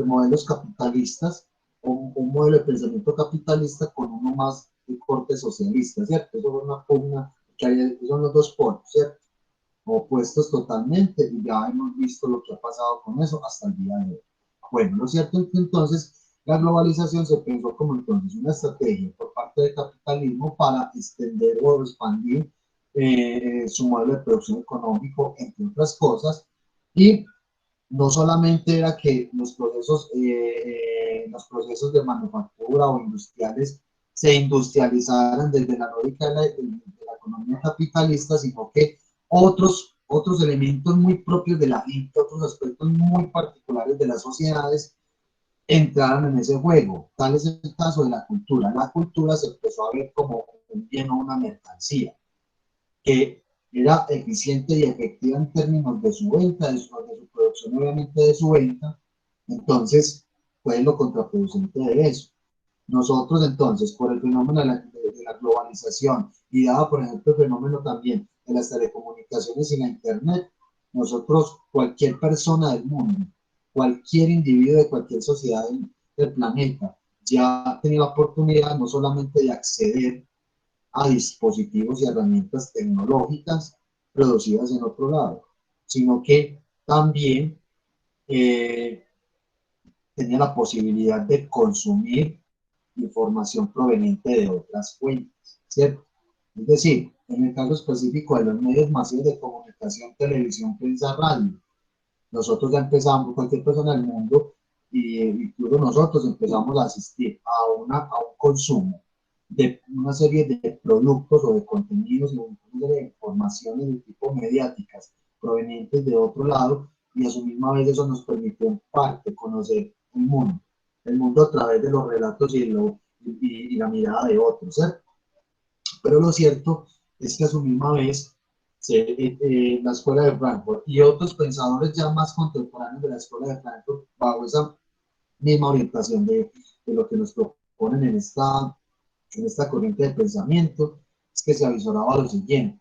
modelos capitalistas, un modelo de pensamiento capitalista con un más de corte socialista, ¿cierto? Eso fue una pugna que hay, son los dos polos, ¿cierto? Opuestos totalmente, y ya hemos visto lo que ha pasado con eso hasta el día de hoy. Bueno, lo cierto es que entonces la globalización se pensó como entonces una estrategia por parte del capitalismo para extender o expandir su modelo de producción económico, entre otras cosas, y no solamente era que los procesos de manufactura o industriales se industrializaran desde la lógica de la economía capitalista, sino que otros elementos muy propios de la gente, otros aspectos muy particulares de las sociedades entraron en ese juego. Tal es el caso de la cultura. La cultura se empezó a ver como un bien o una mercancía que era eficiente y efectiva en términos de su venta, de su producción, obviamente de su venta. Entonces, fue lo contraproducente de eso. Nosotros entonces, por el fenómeno de la globalización y dado, por ejemplo, el fenómeno también de las telecomunicaciones y la internet, nosotros, cualquier persona del mundo, cualquier individuo de cualquier sociedad del planeta, ya tenía la oportunidad no solamente de acceder a dispositivos y herramientas tecnológicas producidas en otro lado, sino que también tenía la posibilidad de consumir información proveniente de otras fuentes, ¿cierto? Es decir, en el caso específico de los medios masivos de comunicación, televisión, prensa, radio, nosotros ya empezamos, cualquier persona del mundo, y incluso nosotros empezamos a asistir a un consumo de una serie de productos o de contenidos y una serie de informaciones de tipo mediáticas provenientes de otro lado, y a su misma vez eso nos permitió en parte conocer el mundo a través de los relatos y la mirada de otros, ¿cierto? Pero lo cierto es que a su misma vez la Escuela de Frankfurt y otros pensadores ya más contemporáneos de la Escuela de Frankfurt, bajo esa misma orientación de lo que nos proponen en esta corriente de pensamiento, es que se avisoraba lo siguiente: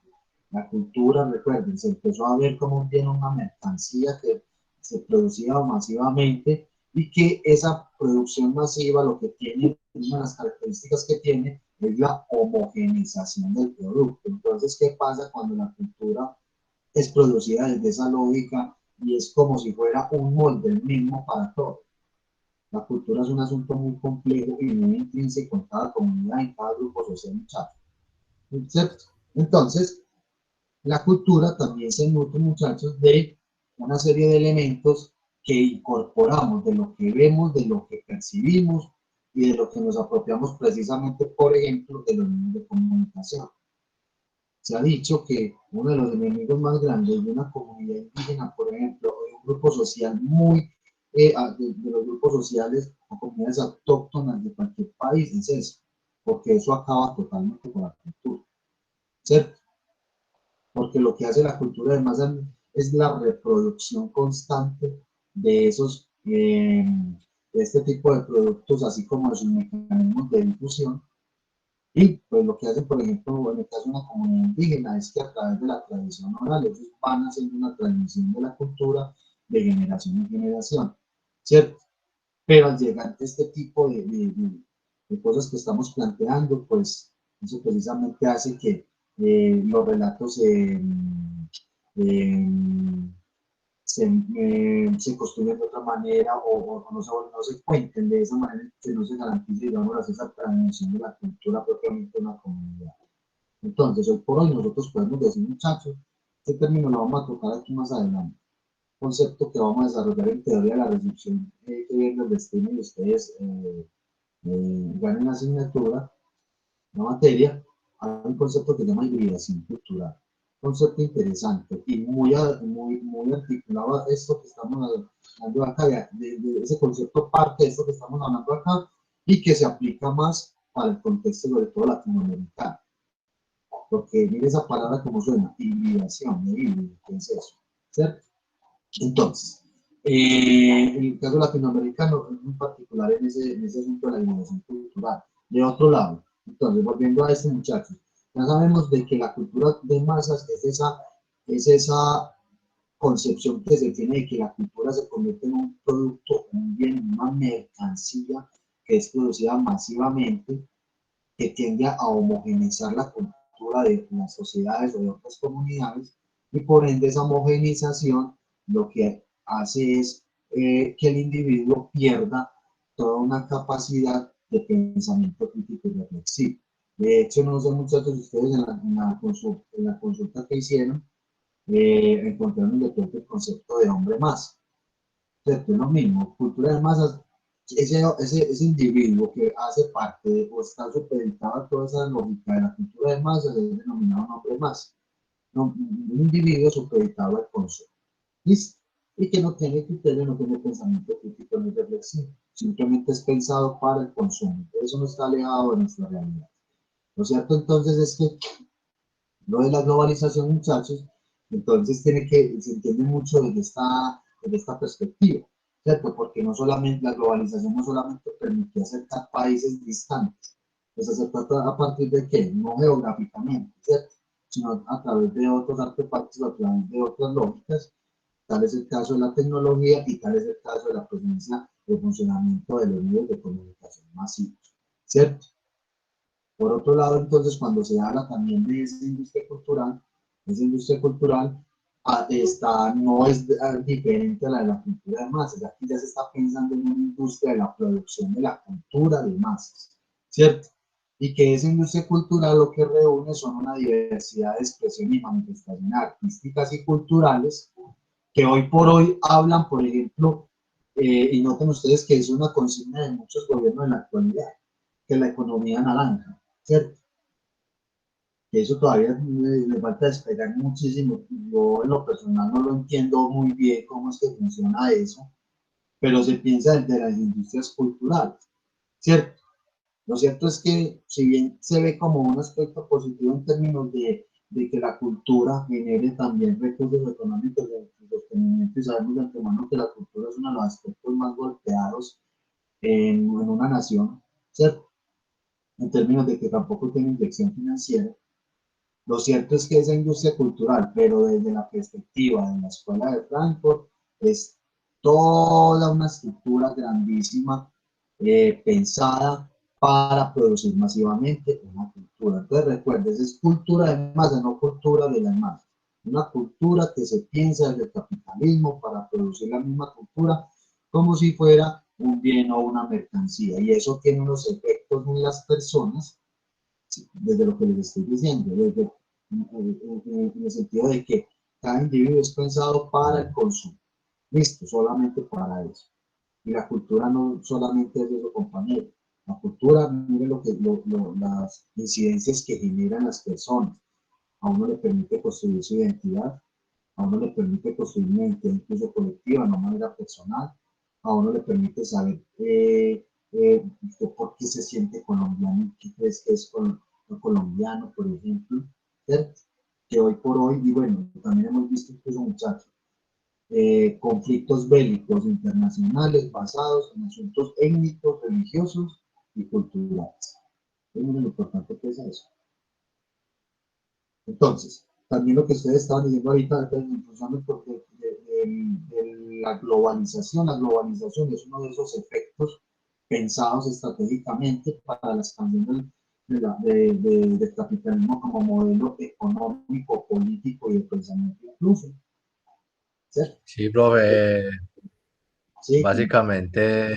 la cultura, recuerden, se empezó a ver como bien una mercancía que se producía masivamente, y que esa producción masiva lo que tiene, una de las características que tiene, es la homogeneización del producto. Entonces, ¿qué pasa cuando la cultura es producida desde esa lógica y es como si fuera un molde el mismo para todos? La cultura es un asunto muy complejo y muy intrínseco en cada comunidad, en cada grupo social, muchachos. ¿Cierto? Entonces, la cultura también se nutre, muchachos, de una serie de elementos que incorporamos de lo que vemos, de lo que percibimos y de lo que nos apropiamos precisamente, por ejemplo, de los medios de comunicación. Se ha dicho que uno de los enemigos más grandes de una comunidad indígena, por ejemplo, o de un grupo social de los grupos sociales o comunidades autóctonas de cualquier país, es eso, porque eso acaba totalmente con la cultura, ¿cierto? Porque lo que hace la cultura de masa es la reproducción constante de de este tipo de productos, así como de sus mecanismos de difusión. Y pues lo que hacen, por ejemplo, en el caso de una comunidad indígena, es que a través de la tradición oral, ellos van haciendo una transmisión de la cultura de generación en generación, ¿cierto? Pero al llegar a este tipo de cosas que estamos planteando, pues eso precisamente hace que los relatos se construyen de otra manera, o no se cuenten de esa manera, que no se garantice, digamos, esa transmisión de la cultura propiamente de una comunidad. Entonces, hoy por hoy nosotros podemos decir, muchachos, este término lo vamos a tocar aquí más adelante, concepto que vamos a desarrollar en teoría de la recepción que viene el destino, y ustedes ganen la asignatura, la materia. Hay un concepto que se llama hibridación cultural, concepto interesante y muy articulado a esto que estamos hablando acá, de ese concepto parte de esto que estamos hablando acá, y que se aplica más para el contexto sobre todo latinoamericano, porque mire esa palabra como suena, hibridación, de híbrido, ¿qué es eso? ¿Cierto? Entonces, en el caso latinoamericano, en particular en ese asunto de la hibridación cultural. De otro lado, entonces, volviendo a este muchacho, ya sabemos de que la cultura de masas es esa concepción que se tiene de que la cultura se convierte en un producto, un bien, una mercancía que es producida masivamente, que tiende a homogeneizar la cultura de las sociedades o de otras comunidades, y por ende esa homogeneización lo que hace es que el individuo pierda toda una capacidad de pensamiento crítico y reflexivo. De hecho, no sé, muchachos, ustedes en la consulta que hicieron, encontraron de pronto el concepto de hombre más. ¿Cierto? Es lo mismo, cultura de masas, ese individuo que hace parte de, o está supeditado a toda esa lógica de la cultura de masas es denominado un hombre más. No, un individuo supeditado al consumo. ¿Listo? Y que no tiene criterio, no tiene pensamiento crítico ni reflexivo. Simplemente es pensado para el consumo. Eso no está alejado de nuestra realidad. Lo cierto entonces es que lo de la globalización, muchachos, entonces se entiende mucho desde esta perspectiva, ¿cierto? Porque no solamente, la globalización no solamente permitió acercar países distantes, pues acercar a partir de qué, no geográficamente, ¿cierto? Sino a través de otros artefactos, a través de otras lógicas. Tal es el caso de la tecnología y tal es el caso de la presencia de funcionamiento de los medios de comunicación masivos, ¿cierto? Por otro lado, entonces, cuando se habla también de esa industria cultural no es diferente a la de la cultura de masas. Aquí ya se está pensando en una industria de la producción de la cultura de masas, ¿cierto? Y que esa industria cultural lo que reúne son una diversidad de expresiones y manifestaciones artísticas y culturales que hoy por hoy hablan, por ejemplo, y noten ustedes que es una consigna de muchos gobiernos en la actualidad, que la economía naranja, ¿cierto? Que eso todavía le falta despegar muchísimo. Yo en lo personal no lo entiendo muy bien cómo es que funciona eso, pero se piensa desde las industrias culturales, ¿cierto? Lo cierto es que si bien se ve como un aspecto positivo en términos de que la cultura genere también recursos económicos de sostenimiento, y sabemos de antemano que la cultura es uno de los aspectos más golpeados en una nación, ¿cierto? En términos de que tampoco tiene inyección financiera. Lo cierto es que esa industria cultural, pero desde la perspectiva de la Escuela de Frankfurt, es toda una estructura grandísima pensada para producir masivamente una cultura. Entonces recuerden, es cultura de masa, no cultura de las masas. Una cultura que se piensa desde el capitalismo para producir la misma cultura como si fuera un bien o una mercancía. Y eso tiene unos efectos en las personas, desde lo que les estoy diciendo, en el sentido de que cada individuo es pensado para el consumo. Listo, solamente para eso. Y la cultura no solamente es eso, compañero. La cultura, mire las incidencias que generan las personas. A uno le permite construir su identidad, a uno le permite construir una identidad incluso colectiva, no de manera personal, a uno le permite saber por qué se siente colombiano, qué crees que es colombiano, por ejemplo, ¿cierto? Que hoy por hoy, y bueno, también hemos visto incluso, muchachos, conflictos bélicos internacionales basados en asuntos étnicos, religiosos y culturales. Es muy importante que es eso. Entonces, también lo que ustedes estaban diciendo ahorita, de la globalización es uno de esos efectos pensados estratégicamente para la expansión del capitalismo como modelo económico, político y de pensamiento incluso. ¿Cierto? Sí, profe, Sí, básicamente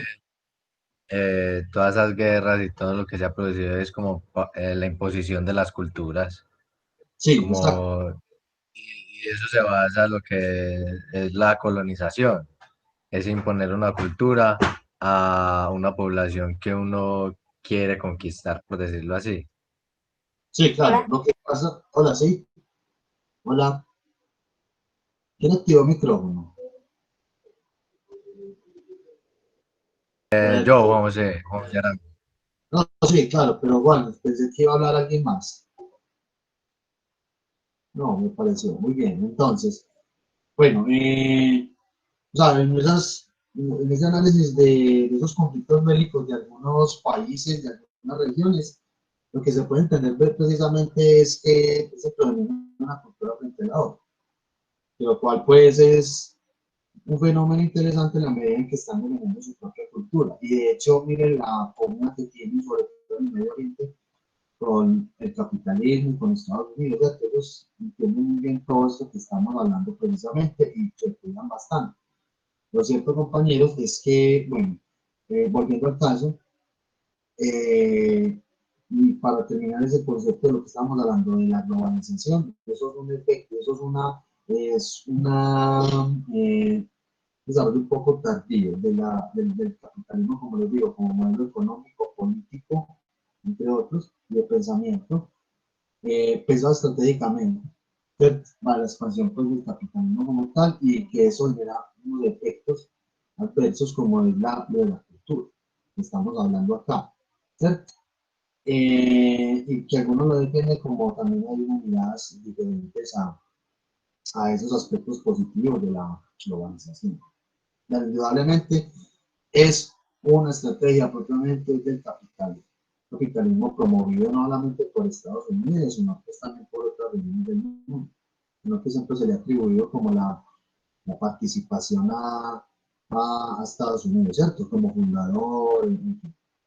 todas esas guerras y todo lo que se ha producido es como la imposición de las culturas, sí, exacto. como, y eso se basa en lo que es la colonización, es imponer una cultura a una población que uno quiere conquistar, por decirlo así. Sí, claro. Lo que pasa, hola, sí, hola. ¿Quién activó el micrófono? Yo, Juan José Arango. No, sí, claro, pero bueno, pensé que iba a hablar alguien más. No, me pareció muy bien. Entonces, bueno, o sea, en ese análisis de esos conflictos bélicos de algunos países, de algunas regiones, lo que se puede entender precisamente es que se predomina una cultura frente a la otra, lo cual pues es un fenómeno interesante en la medida en que están dominando su propia cultura. Y de hecho, miren la forma que tienen, sobre todo en el Medio Oriente, con el capitalismo, con Estados Unidos, ¿cierto? Ellos entienden muy bien todo esto que estamos hablando precisamente y se cuidan bastante. Lo cierto, compañeros, es que, bueno, volviendo al caso, y para terminar ese concepto de lo que estamos hablando de la globalización, eso es un efecto, eso es desarrollo un poco tardío del capitalismo, como les digo, como modelo económico, político, entre otros, y de pensamiento, pensado estratégicamente, ¿cierto? Para la expansión pues, del capitalismo como tal, y que eso genera unos efectos adversos como es lo de la cultura, que estamos hablando acá, ¿cierto? Y que algunos lo defienden como también hay unas miradas diferentes a esos aspectos positivos de la globalización. Indudablemente es una estrategia propiamente del capitalismo promovido no solamente por Estados Unidos, sino que también por otras regiones del mundo, sino que siempre se le ha atribuido como la participación a Estados Unidos, ¿cierto? Como fundador.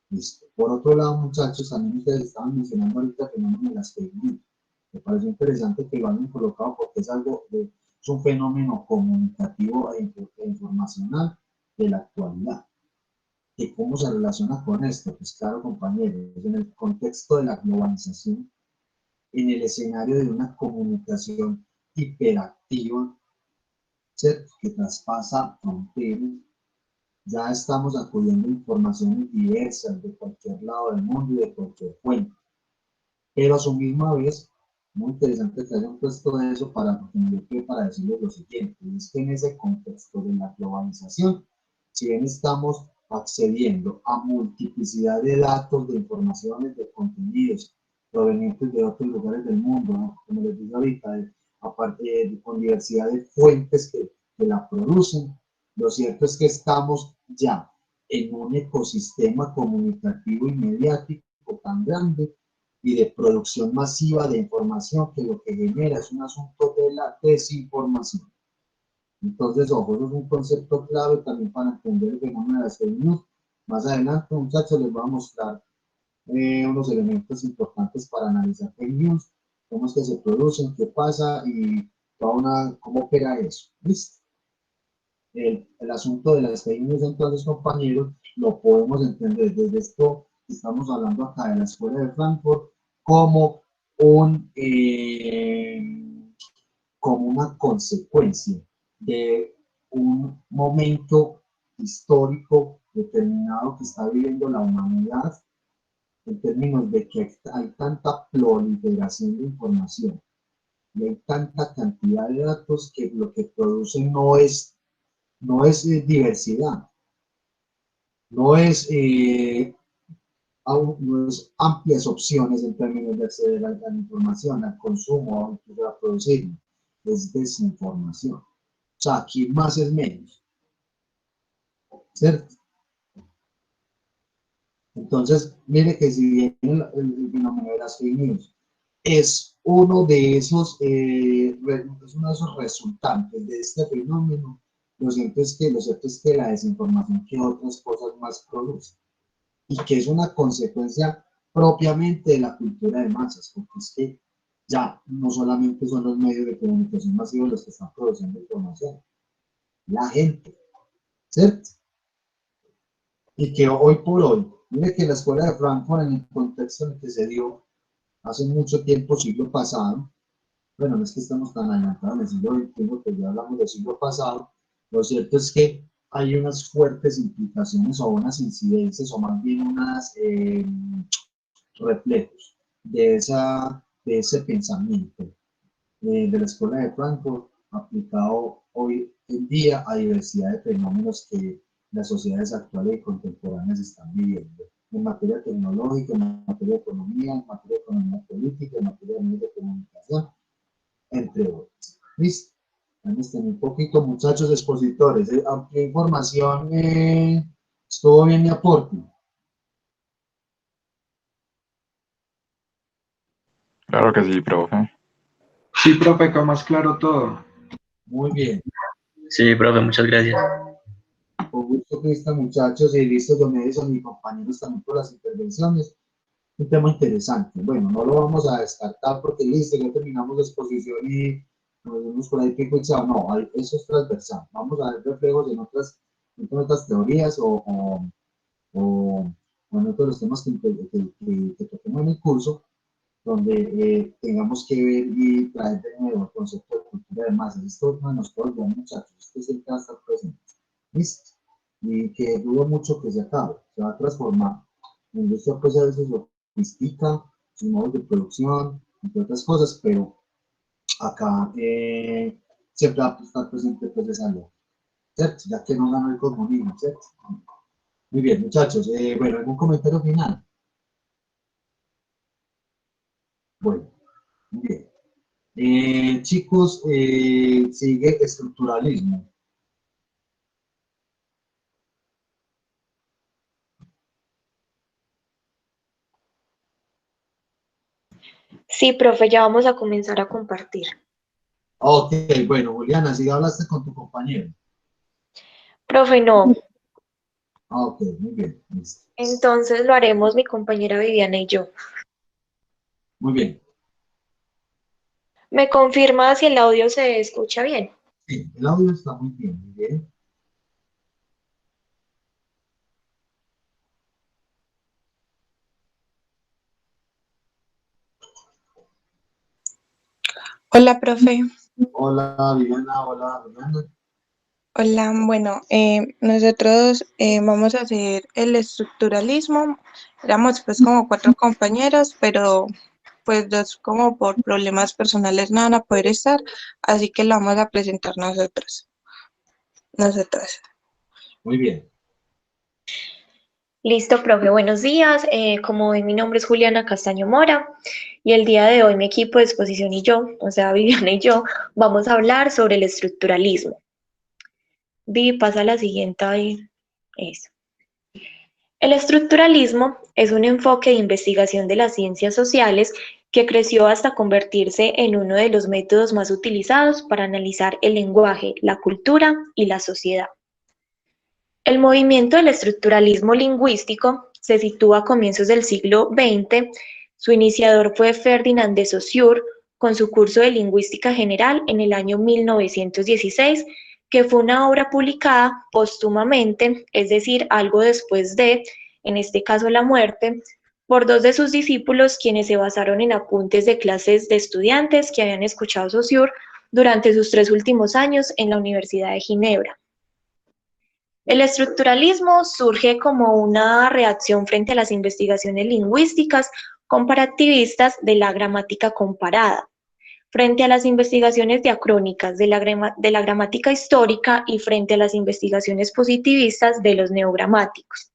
Listo. Por otro lado, muchachos, también ustedes estaban mencionando ahorita el fenómeno de las fake news. Me parece interesante que lo hayan colocado porque es un fenómeno comunicativo e informacional de la actualidad. ¿Y cómo se relaciona con esto? Pues claro, compañeros, en el contexto de la globalización, en el escenario de una comunicación hiperactiva, ¿cierto? Que traspasa fronteras, ya estamos acudiendo a informaciones diversas de cualquier lado del mundo y de cualquier fuente. Pero a su misma vez, muy interesante que hayan puesto eso para decirles lo siguiente, es que en ese contexto de la globalización, si bien estamos accediendo a multiplicidad de datos, de informaciones, de contenidos provenientes de otros lugares del mundo, ¿no? Como les dije ahorita, aparte con diversidad de fuentes que la producen, lo cierto es que estamos ya en un ecosistema comunicativo y mediático tan grande y de producción masiva de información que lo que genera es un asunto de la desinformación. Entonces, ojo, eso es un concepto clave también para entender el fenómeno de las fake news. Más adelante, muchachos, les voy a mostrar unos elementos importantes para analizar fake news, cómo es que se producen, qué pasa y cómo opera eso. ¿Listo? El asunto de las fake news, entonces, compañeros, lo podemos entender desde esto que estamos hablando acá de la Escuela de Frankfurt como como una consecuencia de un momento histórico determinado que está viviendo la humanidad en términos de que hay tanta proliferación de información y hay tanta cantidad de datos que lo que producen no es diversidad, no es, no es amplias opciones en términos de acceder a la información, al consumo, incluso a producir, es desinformación. O sea, aquí más es menos, ¿cierto? Entonces, mire que si bien el fenómeno de las fake news es uno de esos, resultantes de este fenómeno, lo cierto es que la desinformación que otras cosas más produce y que es una consecuencia propiamente de la cultura de masas, porque es que ya no solamente son los medios de comunicación masivos los que están produciendo información, la gente, ¿cierto? Y que hoy por hoy, mire que la Escuela de Frankfurt en el contexto en el que se dio hace mucho tiempo, siglo pasado, bueno, no es que estamos tan adelantados en el siglo XXI, que ya hablamos del siglo pasado, lo cierto es que hay unas fuertes implicaciones o unas incidencias o más bien unas reflejos de ese pensamiento de la Escuela de Frankfurt aplicado hoy en día a diversidad de fenómenos que las sociedades actuales y contemporáneas están viviendo en materia tecnológica, en materia de economía, en materia de economía política, en materia de medios de comunicación, entre otros. ¿Listo? Vamos a tener un poquito, muchachos expositores. Aunque información estuvo bien mi aporte. Claro que sí, profe. Sí, profe, quedó más claro todo. Muy bien. Sí, profe, muchas gracias. Con gusto, Cristian, muchachos, y listo, don Edison, mis compañeros también por las intervenciones. un tema interesante. Bueno, no lo vamos a descartar porque listo, ya terminamos la exposición y nos vemos por ahí pico y chao. No, eso es transversal. Vamos a ver reflejos en otras teorías o en otros los temas que toquemos en el curso, donde tengamos que ver y traer de nuevo el concepto de cultura de masas. Esto no nos puede olvidar, muchachos, esto es el que va a estar presente. ¿Listo? Y que dudo mucho que se acabe, se va a transformar. La industria pues a veces sofistica sus modos de producción, entre otras cosas, pero acá siempre va a estar presente pues esa ley, ¿cierto? Ya que no ganó el comunismo, ¿cierto? Muy bien, muchachos. Bueno, ¿algún comentario final? Bueno, muy bien. Chicos, sigue estructuralismo. Sí, profe, ya vamos a comenzar a compartir. Ok, bueno, Juliana, si hablaste con tu compañero. Profe, no. Ok, muy bien, listo. Entonces lo haremos mi compañera Viviana y yo. Muy bien. ¿Me confirma si el audio se escucha bien? Sí, el audio está muy bien, muy bien. Hola, profe. Hola, Viviana, hola, Juliana. Hola, bueno, nosotros vamos a hacer el estructuralismo. Éramos pues como 4 compañeros, pero pues 2 como por problemas personales no van a poder estar, así que lo vamos a presentar nosotras. Muy bien. Listo, profe, buenos días. Como ven, mi nombre es Juliana Castaño Mora y el día de hoy mi equipo de exposición y yo, o sea, Viviana y yo, vamos a hablar sobre el estructuralismo. Vivi, pasa a la siguiente ahí. Eso. El estructuralismo es un enfoque de investigación de las ciencias sociales que creció hasta convertirse en uno de los métodos más utilizados para analizar el lenguaje, la cultura y la sociedad. El movimiento del estructuralismo lingüístico se sitúa a comienzos del siglo XX. Su iniciador fue Ferdinand de Saussure con su curso de Lingüística General en el año 1916, que fue una obra publicada póstumamente, es decir, algo después de, en este caso, la muerte, por 2 de sus discípulos, quienes se basaron en apuntes de clases de estudiantes que habían escuchado Saussure durante sus 3 últimos años en la Universidad de Ginebra. El estructuralismo surge como una reacción frente a las investigaciones lingüísticas comparativistas de la gramática comparada, frente a las investigaciones diacrónicas de la gramática histórica y frente a las investigaciones positivistas de los neogramáticos.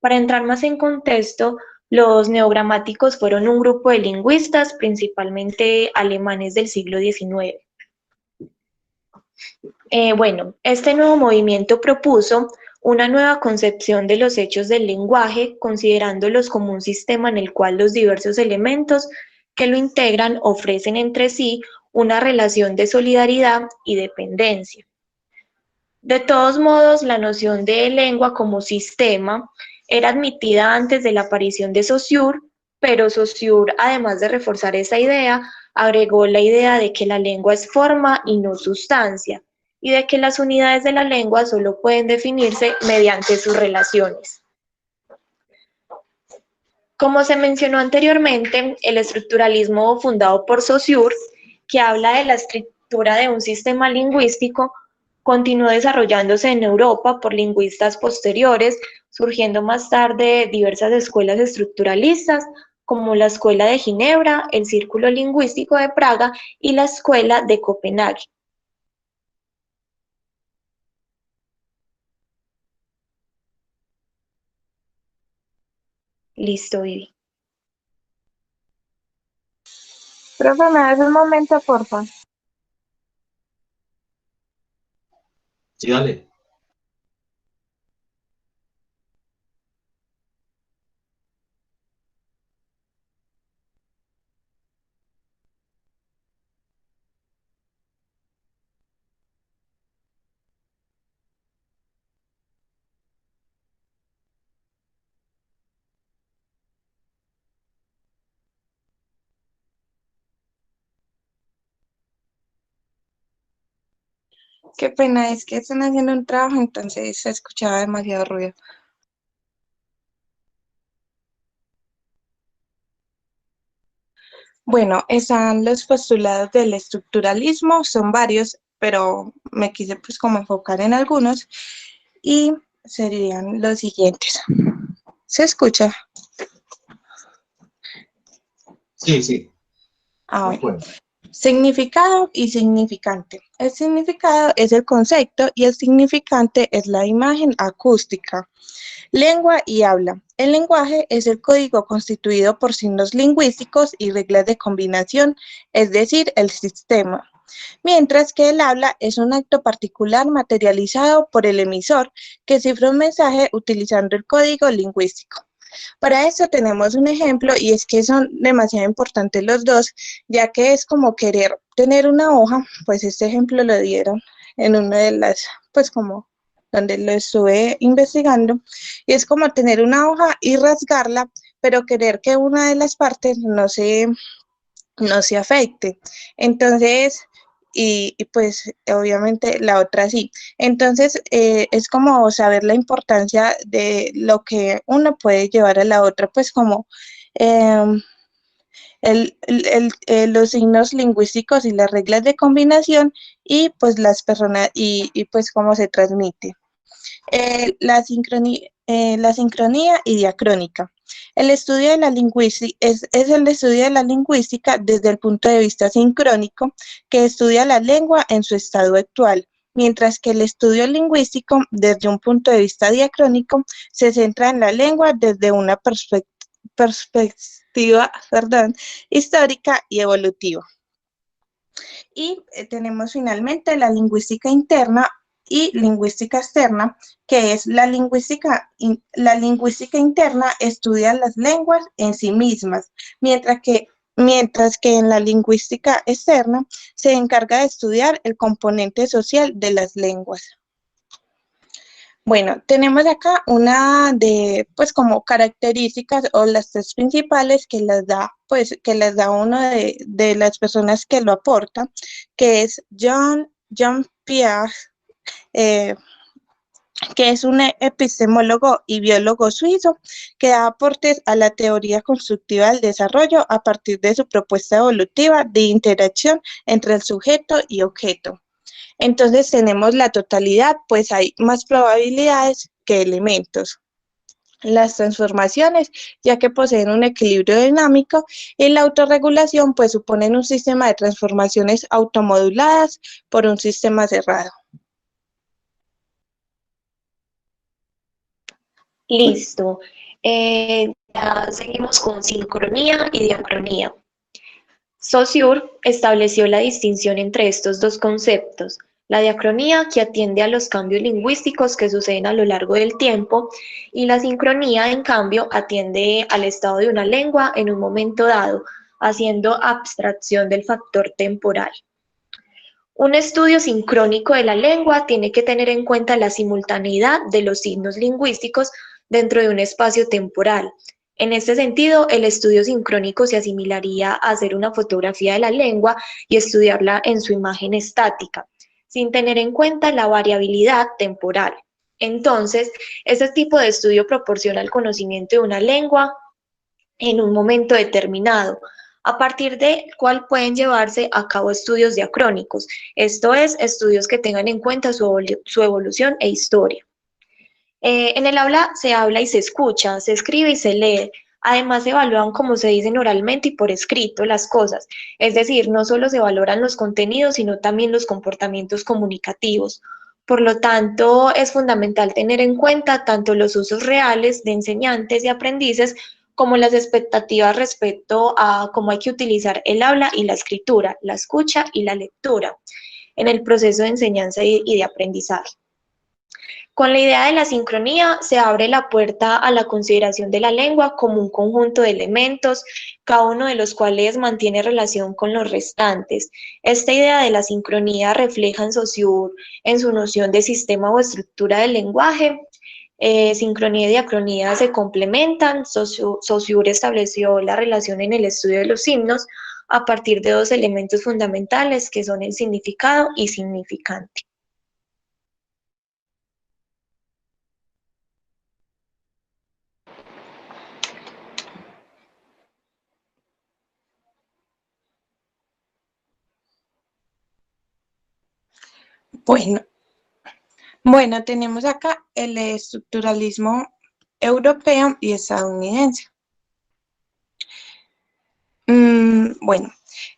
Para entrar más en contexto, los neogramáticos fueron un grupo de lingüistas, principalmente alemanes del siglo XIX. Bueno, este nuevo movimiento propuso una nueva concepción de los hechos del lenguaje, considerándolos como un sistema en el cual los diversos elementos que lo integran ofrecen entre sí una relación de solidaridad y dependencia. De todos modos, la noción de lengua como sistema era admitida antes de la aparición de Saussure, pero Saussure, además de reforzar esa idea, agregó la idea de que la lengua es forma y no sustancia, y de que las unidades de la lengua solo pueden definirse mediante sus relaciones. Como se mencionó anteriormente, el estructuralismo fundado por Saussure, que habla de la estructura de un sistema lingüístico, continuó desarrollándose en Europa por lingüistas posteriores, surgiendo más tarde diversas escuelas estructuralistas, como la Escuela de Ginebra, el Círculo Lingüístico de Praga y la Escuela de Copenhague. Listo, Vivi. Profe, ¿me das un momento, porfa? Sí, dale. Qué pena, es que están haciendo un trabajo, entonces se escuchaba demasiado ruido. Bueno, están los postulados del estructuralismo, son varios, pero me quise pues como enfocar en algunos y serían los siguientes. ¿Se escucha? Sí, sí, de Bueno. acuerdo. Significado y significante. El significado es el concepto y el significante es la imagen acústica. Lengua y habla. El lenguaje es el código constituido por signos lingüísticos y reglas de combinación, es decir, el sistema. Mientras que el habla es un acto particular materializado por el emisor que cifra un mensaje utilizando el código lingüístico. Para eso tenemos un ejemplo y es que son demasiado importantes los dos, ya que es como querer tener una hoja, pues este ejemplo lo dieron en una de las, pues como donde lo estuve investigando, y es como tener una hoja y rasgarla, pero querer que una de las partes no se afecte. Entonces, y pues obviamente la otra sí. Entonces, es como saber la importancia de lo que uno puede llevar a la otra, pues como eh, los signos lingüísticos y las reglas de combinación y pues las personas y pues cómo se transmite. La sincronía y diacrónica. El estudio de la lingüística es el estudio de la lingüística desde el punto de vista sincrónico, que estudia la lengua en su estado actual, mientras que el estudio lingüístico desde un punto de vista diacrónico se centra en la lengua desde una perspectiva histórica y evolutiva. Y tenemos finalmente la lingüística interna y lingüística externa, que es la lingüística interna estudia las lenguas en sí mismas, mientras que en la lingüística externa se encarga de estudiar el componente social de las lenguas. Bueno, tenemos acá una de, pues como características o las tres principales que las da, pues que las da una de las personas que lo aporta, que es Jean Piaget, que es un epistemólogo y biólogo suizo que da aportes a la teoría constructiva del desarrollo a partir de su propuesta evolutiva de interacción entre el sujeto y objeto. Entonces tenemos la totalidad, pues hay más probabilidades que elementos. Las transformaciones, ya que poseen un equilibrio dinámico, y la autorregulación, pues suponen un sistema de transformaciones automoduladas por un sistema cerrado. Listo. Ya seguimos con sincronía y diacronía. Saussure estableció la distinción entre estos dos conceptos: la diacronía, que atiende a los cambios lingüísticos que suceden a lo largo del tiempo, y la sincronía, en cambio, atiende al estado de una lengua en un momento dado, haciendo abstracción del factor temporal. Un estudio sincrónico de la lengua tiene que tener en cuenta la simultaneidad de los signos lingüísticos dentro de un espacio temporal. En este sentido, el estudio sincrónico se asimilaría a hacer una fotografía de la lengua y estudiarla en su imagen estática, sin tener en cuenta la variabilidad temporal. Entonces, este tipo de estudio proporciona el conocimiento de una lengua en un momento determinado, a partir del cual pueden llevarse a cabo estudios diacrónicos, esto es, estudios que tengan en cuenta su evolución e historia. En el aula se habla y se escucha, se escribe y se lee. Además, se evalúan como se dicen oralmente y por escrito las cosas. Es decir, no solo se valoran los contenidos, sino también los comportamientos comunicativos. Por lo tanto, es fundamental tener en cuenta tanto los usos reales de enseñantes y aprendices como las expectativas respecto a cómo hay que utilizar el habla y la escritura, la escucha y la lectura en el proceso de enseñanza y de aprendizaje. Con la idea de la sincronía se abre la puerta a la consideración de la lengua como un conjunto de elementos, cada uno de los cuales mantiene relación con los restantes. Esta idea de la sincronía refleja en Saussure en su noción de sistema o estructura del lenguaje. Sincronía y diacronía se complementan. Saussure estableció la relación en el estudio de los signos a partir de dos elementos fundamentales que son el significado y significante. Bueno, tenemos acá el estructuralismo europeo y estadounidense. Bueno,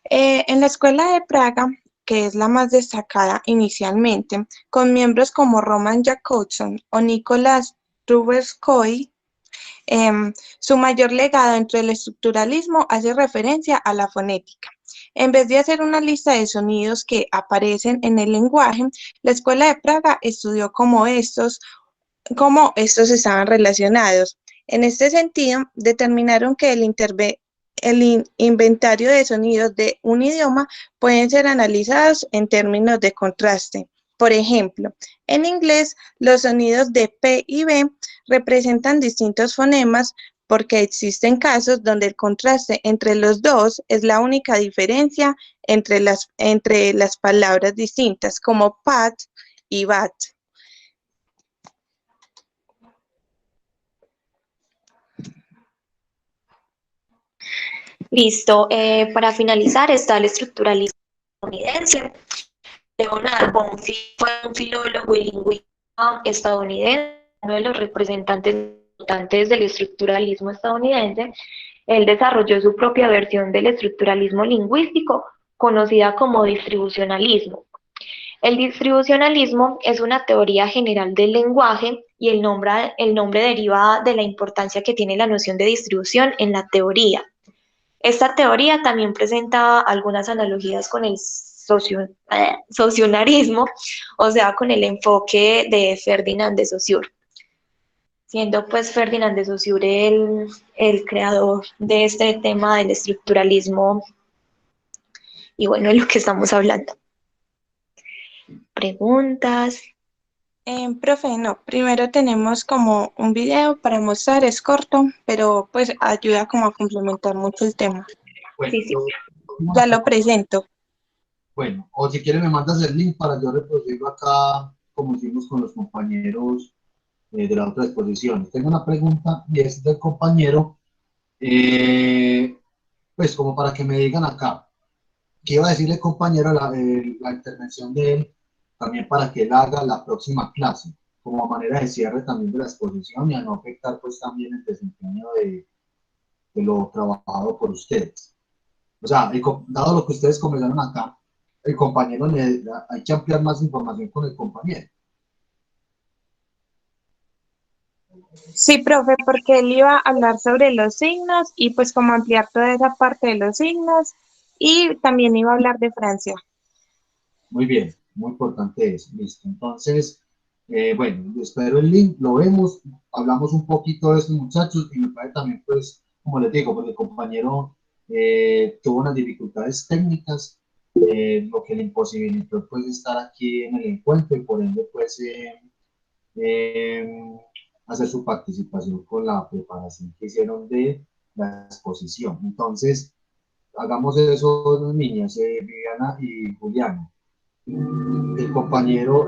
en la Escuela de Praga, que es la más destacada inicialmente, con miembros como Roman Jakobson o Nicolás Trubetskoy, su mayor legado dentro del estructuralismo hace referencia a la fonética. En vez de hacer una lista de sonidos que aparecen en el lenguaje, la Escuela de Praga estudió cómo estos estaban relacionados. En este sentido, determinaron que el inventario de sonidos de un idioma pueden ser analizados en términos de contraste. Por ejemplo, en inglés, los sonidos de P y B representan distintos fonemas porque existen casos donde el contraste entre los dos es la única diferencia entre las palabras distintas, como pat y bat. Listo. Para finalizar está el estructuralismo estadounidense. Leonard Bonfi fue un filólogo y lingüista estadounidense, uno de los representantes importantes del estructuralismo estadounidense. Él desarrolló su propia versión del estructuralismo lingüístico, conocida como distribucionalismo. El distribucionalismo es una teoría general del lenguaje y el nombre deriva de la importancia que tiene la noción de distribución en la teoría. Esta teoría también presenta algunas analogías con el socionarismo, o sea, con el enfoque de Ferdinand de Saussure, siendo pues Ferdinand de Saussure el creador de este tema del estructuralismo y bueno, es lo que estamos hablando. ¿Preguntas? Profe, no, primero tenemos como un video para mostrar, es corto, pero pues ayuda como a complementar mucho el tema. Bueno, Sí. Ya lo presento. Bueno, o si quieres me mandas el link para yo reproducirlo acá, como hicimos con los compañeros de la otra exposición. Tengo una pregunta y es del compañero, pues como para que me digan acá, ¿qué iba a decirle compañero la intervención de él? También para que él haga la próxima clase, como manera de cierre también de la exposición y a no afectar pues también el desempeño de lo trabajado por ustedes. O sea, dado lo que ustedes comenzaron acá, el compañero hay que ampliar más información con el compañero. Sí, profe, porque él iba a hablar sobre los signos y pues como ampliar toda esa parte de los signos y también iba a hablar de Francia. Muy bien, muy importante eso, listo. Entonces, bueno, espero el link, lo vemos, hablamos un poquito de eso, muchachos, y me parece también, pues, como les digo, pues el compañero tuvo unas dificultades técnicas, lo que le imposibilitó, pues, estar aquí en el encuentro y por ende, pues, hacer su participación con la preparación que hicieron de la exposición. Entonces, hagamos eso, niñas, Viviana y Juliana. El compañero,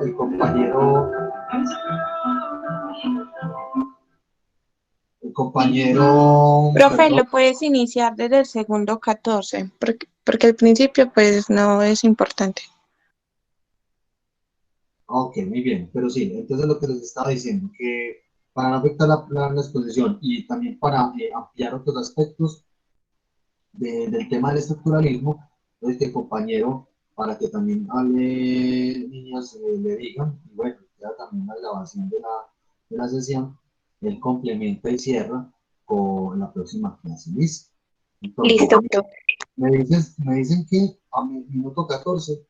Profe, perdón. lo puedes iniciar desde el segundo 14, porque al principio pues no es importante. Ok, muy bien, pero sí, entonces lo que les estaba diciendo, que para no afectar la exposición y también para ampliar otros aspectos del tema del estructuralismo, entonces que el compañero, para que también hable, niñas, le digan, y bueno, ya también la grabación de la sesión, él complementa y cierra con la próxima clase. ¿Listo? Entonces, Listo. me dicen que a minuto 14,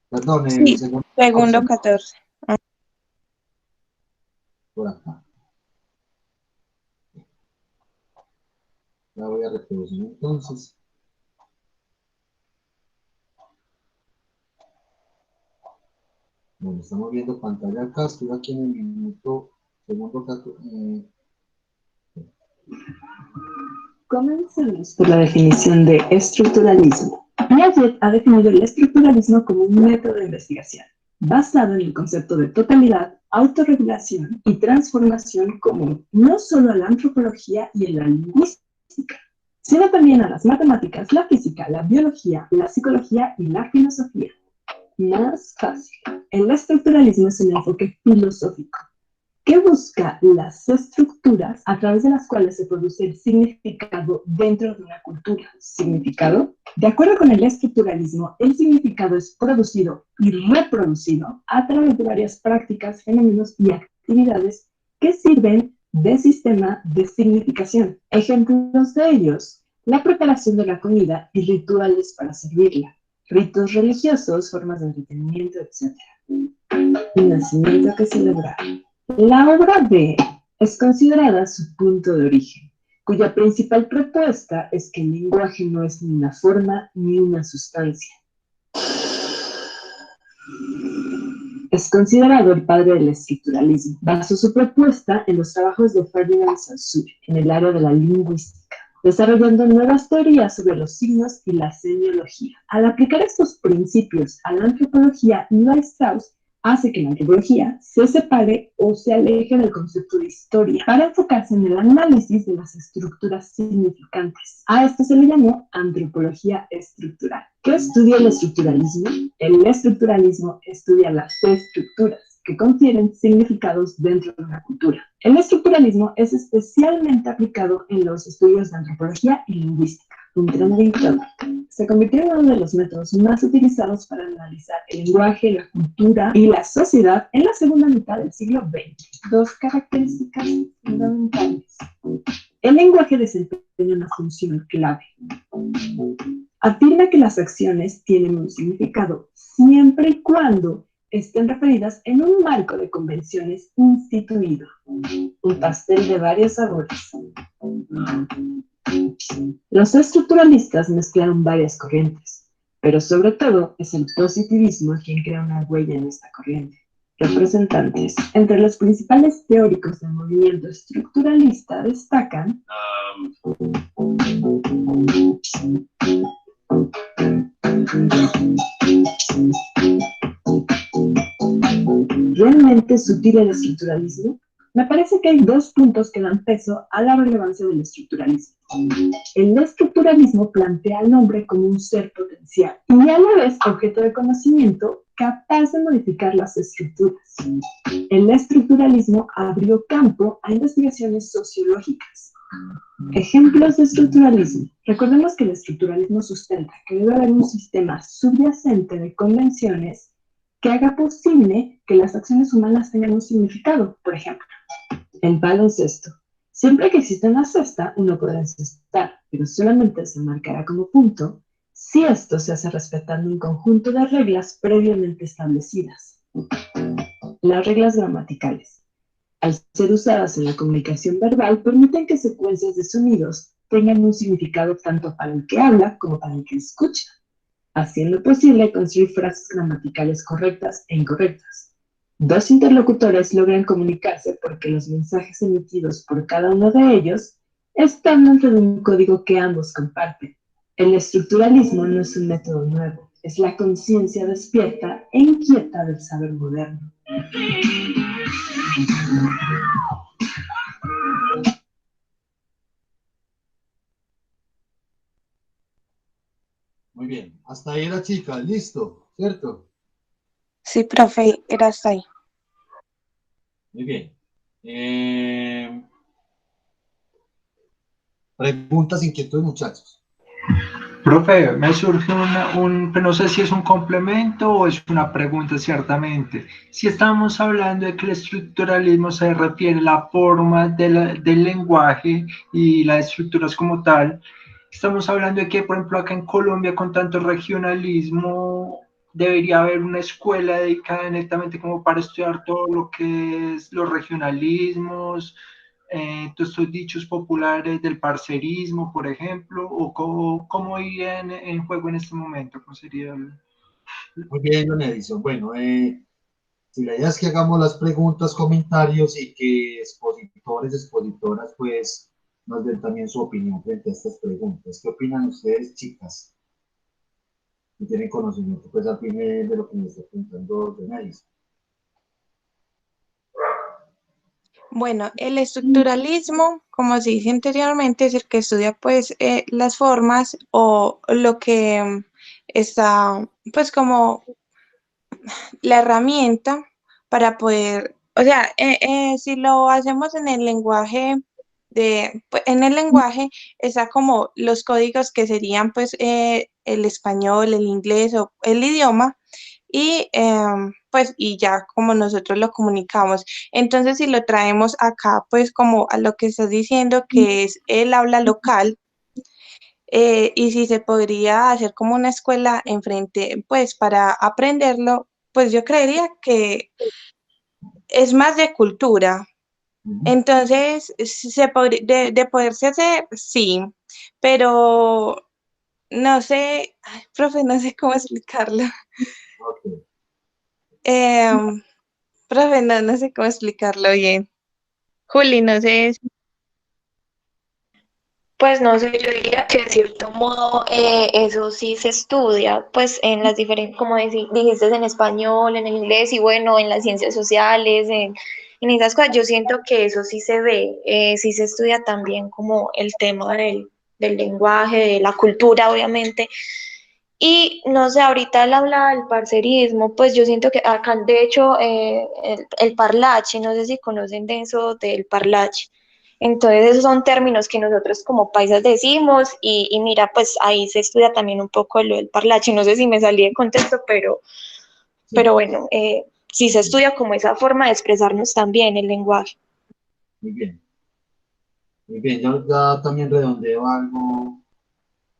perdón, Sí, segundo 14, 14. por acá. La voy a reproducir entonces. Bueno, estamos viendo pantalla acá, estoy aquí en el minuto segundo 14. Comencemos por la definición de estructuralismo. Piaget ha definido el estructuralismo como un método de investigación basado en el concepto de totalidad, autorregulación y transformación común no solo a la antropología y en la lingüística, sino también a las matemáticas, la física, la biología, la psicología y la filosofía. más fácil. El estructuralismo es un enfoque filosófico que busca las estructuras a través de las cuales se produce el significado dentro de una cultura. ¿Significado? De acuerdo con el estructuralismo, el significado es producido y reproducido a través de varias prácticas, fenómenos y actividades que sirven de sistema de significación. Ejemplos de ellos: la preparación de la comida y rituales para servirla, ritos religiosos, formas de entretenimiento, etc. El nacimiento que celebrar. La obra B es considerada su punto de origen, cuya principal propuesta es que el lenguaje no es ni una forma ni una sustancia. Es considerado el padre del estructuralismo. Basó su propuesta en los trabajos de Ferdinand Saussure en el área de la lingüística, desarrollando nuevas teorías sobre los signos y la semiología. Al aplicar estos principios a la antropología, Levi Strauss hace que la antropología se separe o se aleje del concepto de historia para enfocarse en el análisis de las estructuras significantes. A esto se le llamó antropología estructural. ¿Qué estudia el estructuralismo? El estructuralismo estudia las estructuras que confieren significados dentro de una cultura. El estructuralismo es especialmente aplicado en los estudios de antropología y lingüística. Se convirtió en uno de los métodos más utilizados para analizar el lenguaje, la cultura y la sociedad en la segunda mitad del siglo XX. Dos características fundamentales. El lenguaje desempeña una función clave. Afirma que las acciones tienen un significado siempre y cuando estén referidas en un marco de convenciones instituido. Un pastel de varios sabores. Los estructuralistas mezclaron varias corrientes, pero sobre todo es el positivismo quien crea una huella en esta corriente. Representantes. Entre los principales teóricos del movimiento estructuralista destacan ¿realmente sutil el estructuralismo? Me parece que hay dos puntos que dan peso a la relevancia del estructuralismo. El estructuralismo plantea al hombre como un ser potencial y a la vez objeto de conocimiento capaz de modificar las estructuras. El estructuralismo abrió campo a investigaciones sociológicas. Ejemplos de estructuralismo. Recordemos que el estructuralismo sustenta que debe haber un sistema subyacente de convenciones que haga posible que las acciones humanas tengan un significado. Por ejemplo, el baloncesto. Siempre que exista una cesta, uno podrá encestar, pero solamente se marcará como punto si esto se hace respetando un conjunto de reglas previamente establecidas. Las reglas gramaticales, al ser usadas en la comunicación verbal, permiten que secuencias de sonidos tengan un significado tanto para el que habla como para el que escucha, haciendo posible construir frases gramaticales correctas e incorrectas. Dos interlocutores logran comunicarse porque los mensajes emitidos por cada uno de ellos están dentro de un código que ambos comparten. El estructuralismo no es un método nuevo, es la conciencia despierta e inquieta del saber moderno. Muy bien, hasta ahí la chica, listo, ¿cierto? Sí, profe, era hasta ahí. Muy bien. Preguntas, inquietudes, muchachos. Profe, me surge pero no sé si es un complemento o es una pregunta ciertamente. Si estamos hablando de que el estructuralismo se refiere a la forma del lenguaje y las estructuras como tal, estamos hablando de que, por ejemplo, acá en Colombia, con tanto regionalismo, debería haber una escuela dedicada netamente como para estudiar todo lo que es los regionalismos, todos estos dichos populares del parcerismo, por ejemplo, o cómo iría en juego en este momento. ¿Cómo sería Muy bien, don Edison. Bueno, si la idea es que hagamos las preguntas, comentarios y que expositores, expositoras, pues nos den también su opinión frente a estas preguntas. ¿Qué opinan ustedes, chicas? Que tienen conocimiento, pues, al fin de lo que me está preguntando don Edison. Bueno, el estructuralismo, como se dice anteriormente, es el que estudia pues las formas o lo que está pues como la herramienta para poder, o sea, si lo hacemos en el lenguaje pues, en el lenguaje está como los códigos que serían pues el español, el inglés o el idioma y pues y ya como nosotros lo comunicamos. Entonces si lo traemos acá pues como a lo que estás diciendo que es el habla local, y si se podría hacer como una escuela enfrente, pues para aprenderlo, pues yo creería que es más de cultura. Entonces, de poderse hacer, sí, pero no sé, ay, profe, no sé cómo explicarlo. Ok. Em, profe, no sé cómo explicarlo bien. Juli, no sé. Pues no sé, yo diría que de cierto modo eso sí se estudia, pues en las diferentes, como dijiste, en español, en el inglés y bueno, en las ciencias sociales, en esas cosas, yo siento que eso sí se ve, sí se estudia también como el tema del lenguaje, de la cultura, obviamente. Y no sé, ahorita él habla del parcerismo, pues yo siento que acá, de hecho, el parlache, no sé si conocen de eso del parlache. Entonces, esos son términos que nosotros como paisas decimos y mira, pues ahí se estudia también un poco lo del parlache. No sé si me salí de contexto, pero bueno, sí se estudia como esa forma de expresarnos también el lenguaje. Muy bien. Muy bien, yo ya también redondeo algo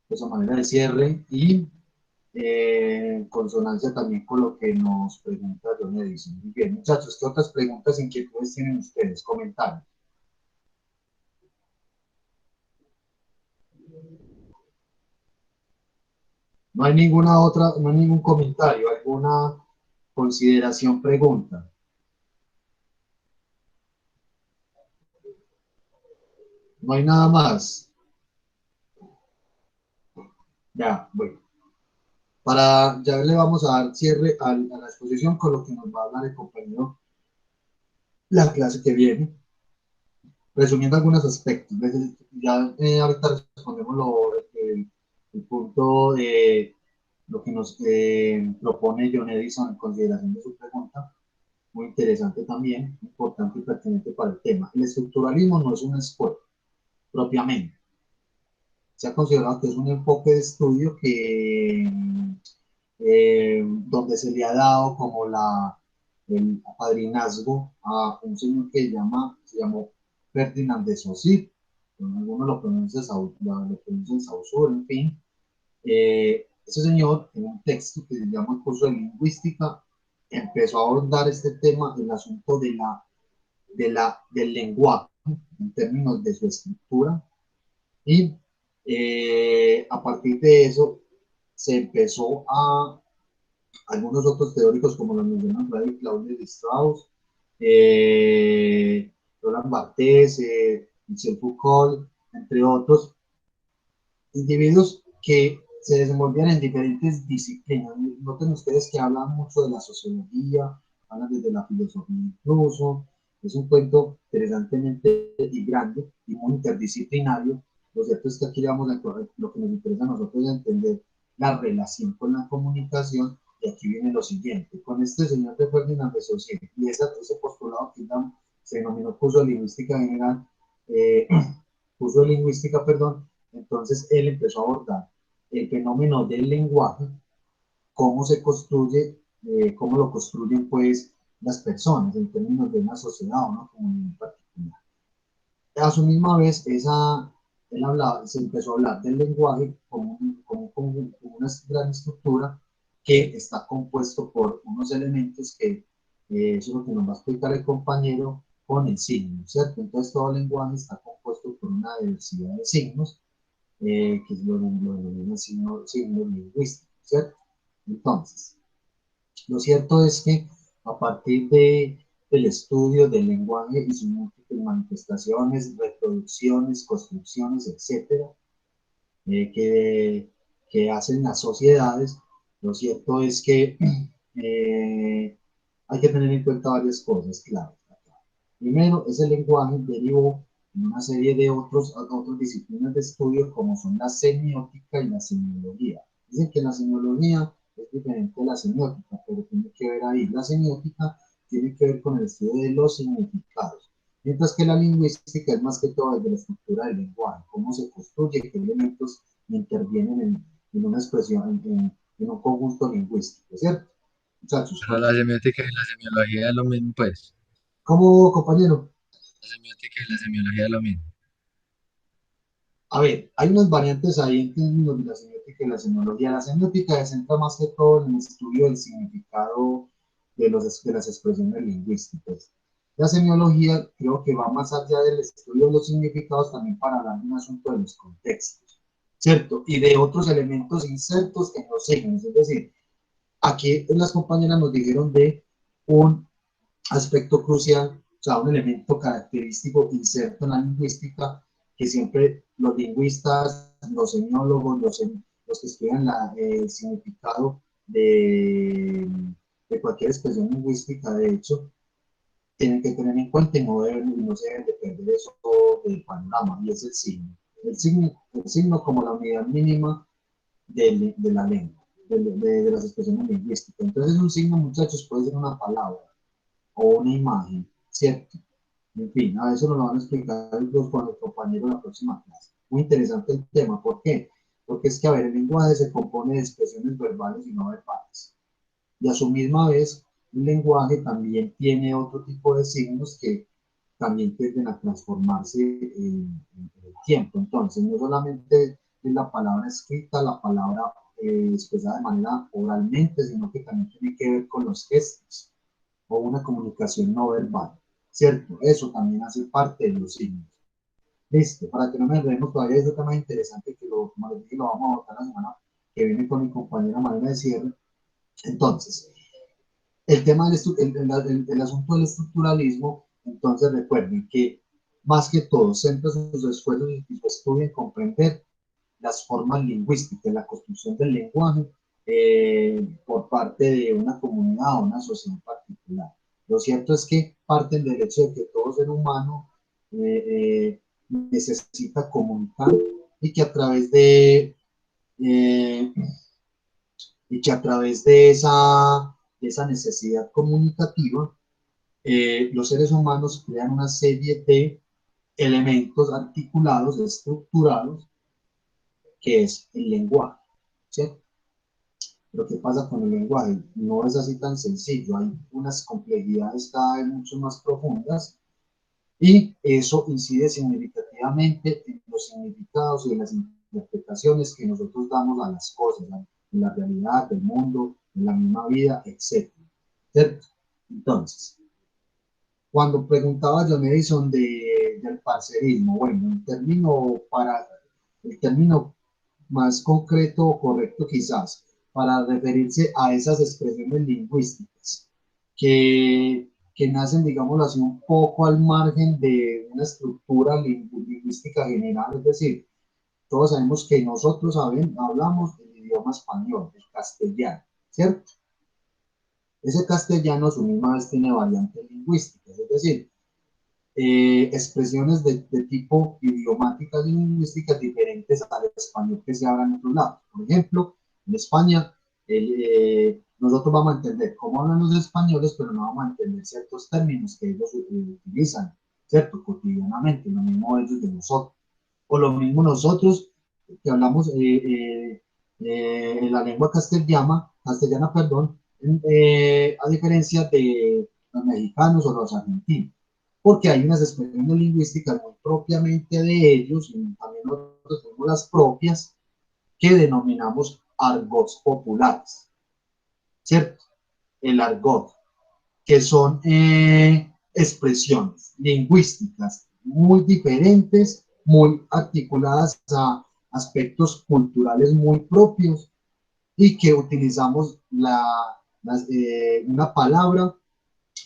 de esa manera de cierre y en consonancia también con lo que nos pregunta John Edison. Muy bien, muchachos, ¿qué otras preguntas, inquietudes tienen ustedes? Comentarios. No hay ninguna otra, no hay ningún comentario, alguna consideración, pregunta. No hay nada más. Ya, bueno. Ya le vamos a dar cierre a la exposición con lo que nos va a hablar el compañero la clase que viene, resumiendo algunos aspectos. Ya ahorita respondemos el punto de lo que nos propone John Edison en consideración de su pregunta, muy interesante también, importante y pertinente para el tema. El estructuralismo no es una escuela propiamente. Se ha considerado que es un enfoque de estudio donde se le ha dado como el padrinazgo a un señor que se llamó Ferdinand de Saussure, algunos lo pronuncian Saussure, en fin. Ese señor, en un texto que se llama el curso de lingüística, empezó a abordar este tema, el asunto del lenguaje, en términos de su estructura, y a partir de eso se empezó a algunos otros teóricos, como lo mencionan Ray, Claude Strauss, Roland Barthes, Michel Foucault, entre otros individuos que se desenvolvían en diferentes disciplinas. Noten ustedes que hablan mucho de la sociología, hablan desde la filosofía incluso. Es un cuento interesantemente y grande y muy interdisciplinario. Lo cierto es que aquí vamos a lo que nos interesa a nosotros es entender la relación con la comunicación, y aquí viene lo siguiente. Con este señor de Ferdinand de Saussure y ese postulado que se denominó curso de lingüística general, curso de lingüística, perdón. Entonces él empezó a abordar el fenómeno del lenguaje, cómo se construye, cómo lo construyen pues las personas en términos de una sociedad o una comunidad en particular. A su misma vez, se empezó a hablar del lenguaje como una gran estructura que está compuesto por unos elementos que, eso es lo que nos va a explicar el compañero, con el signo, ¿cierto? Entonces todo el lenguaje está compuesto por una diversidad de signos, que es lo denominan signos lingüísticos, ¿cierto? Entonces, lo cierto es que a partir del estudio del lenguaje y sus múltiples manifestaciones, reproducciones, construcciones, etcétera, que hacen las sociedades, lo cierto es que hay que tener en cuenta varias cosas, claro. Primero, ese lenguaje derivó en una serie de otras disciplinas de estudio como son la semiótica y la semiología. Dicen que la semiología es diferente de la semiótica, pero tiene que ver ahí. La semiótica tiene que ver con el estudio de los significados, mientras que la lingüística es más que todo desde la estructura del lenguaje, cómo se construye, qué elementos intervienen en una expresión, en un conjunto lingüístico, ¿cierto? Muchachos, Pero la semiótica y la semiología es lo mismo, pues. ¿cómo, compañero? La semiótica y la semiología es lo mismo. A ver, hay unas variantes ahí en términos de la semiótica y la semiología. La semiótica se centra más que todo en el estudio del significado de las expresiones lingüísticas. La semiología creo que va más allá del estudio de los significados también para hablar de un asunto de los contextos, ¿cierto? Y de otros elementos insertos en los signos. Es decir, aquí las compañeras nos dijeron de un aspecto crucial, o sea, un elemento característico inserto en la lingüística que siempre los lingüistas, los semiólogos, los que estudian el significado de cualquier expresión lingüística, de hecho, tienen que tener en cuenta y no se deben de perder eso del panorama, y es el signo. El signo como la unidad mínima de la lengua, de las expresiones lingüísticas. Entonces, un signo, muchachos, puede ser una palabra o una imagen, ¿cierto? En fin, a eso nos lo van a explicar con los compañeros en la próxima clase. Muy interesante el tema, ¿por qué? Porque es que, a ver, el lenguaje se compone de expresiones verbales y no verbales. Y a su misma vez, el lenguaje también tiene otro tipo de signos que también tienden a transformarse en el tiempo. Entonces, no solamente es la palabra escrita, la palabra expresada de manera oralmente, sino que también tiene que ver con los gestos o una comunicación no verbal, ¿cierto? Eso también hace parte de los signos. Listo, para que no me enredemos todavía, es otro tema interesante que como les dije, lo vamos a votar la semana que viene con mi compañera Marina de Cierre. Entonces, el tema el asunto del estructuralismo, entonces recuerden que más que todo centra sus esfuerzos y su estudio en comprender las formas lingüísticas, la construcción del lenguaje por parte de una comunidad o una sociedad particular. Lo cierto es que parten del hecho de que todo ser humano necesita comunicar y que a través eh, de esa necesidad comunicativa, los seres humanos crean una serie de elementos articulados, estructurados, que es el lenguaje, ¿cierto? Pero ¿qué pasa con el lenguaje? No es así tan sencillo, hay unas complejidades cada vez mucho más profundas y eso incide significativamente en los significados y en las interpretaciones que nosotros damos a las cosas, ¿no? En la realidad, del mundo, en la misma vida, etc. ¿Cierto? Entonces, cuando preguntaba John Edison del parcerismo, bueno, el término más concreto o correcto quizás, para referirse a esas expresiones lingüísticas que nacen, digámoslo así, un poco al margen de una estructura lingüística general, es decir, todos sabemos que nosotros hablamos el idioma español, el castellano, ¿cierto? Ese castellano a su misma vez tiene variantes lingüísticas, es decir, expresiones de tipo idiomáticas y lingüísticas diferentes al español que se habla en otros lados. Por ejemplo, en España, nosotros vamos a entender cómo hablan los españoles, pero no vamos a entender ciertos términos que ellos utilizan, ¿cierto? Cotidianamente, lo mismo ellos de nosotros. O lo mismo nosotros que hablamos en la lengua castellana, perdón, a diferencia de los mexicanos o los argentinos, porque hay unas expresiones lingüísticas muy propiamente de ellos, y también nosotros tenemos las propias, que denominamos argots populares, ¿cierto? El argot, que son expresiones lingüísticas muy diferentes, muy articuladas a aspectos culturales muy propios, y que utilizamos una palabra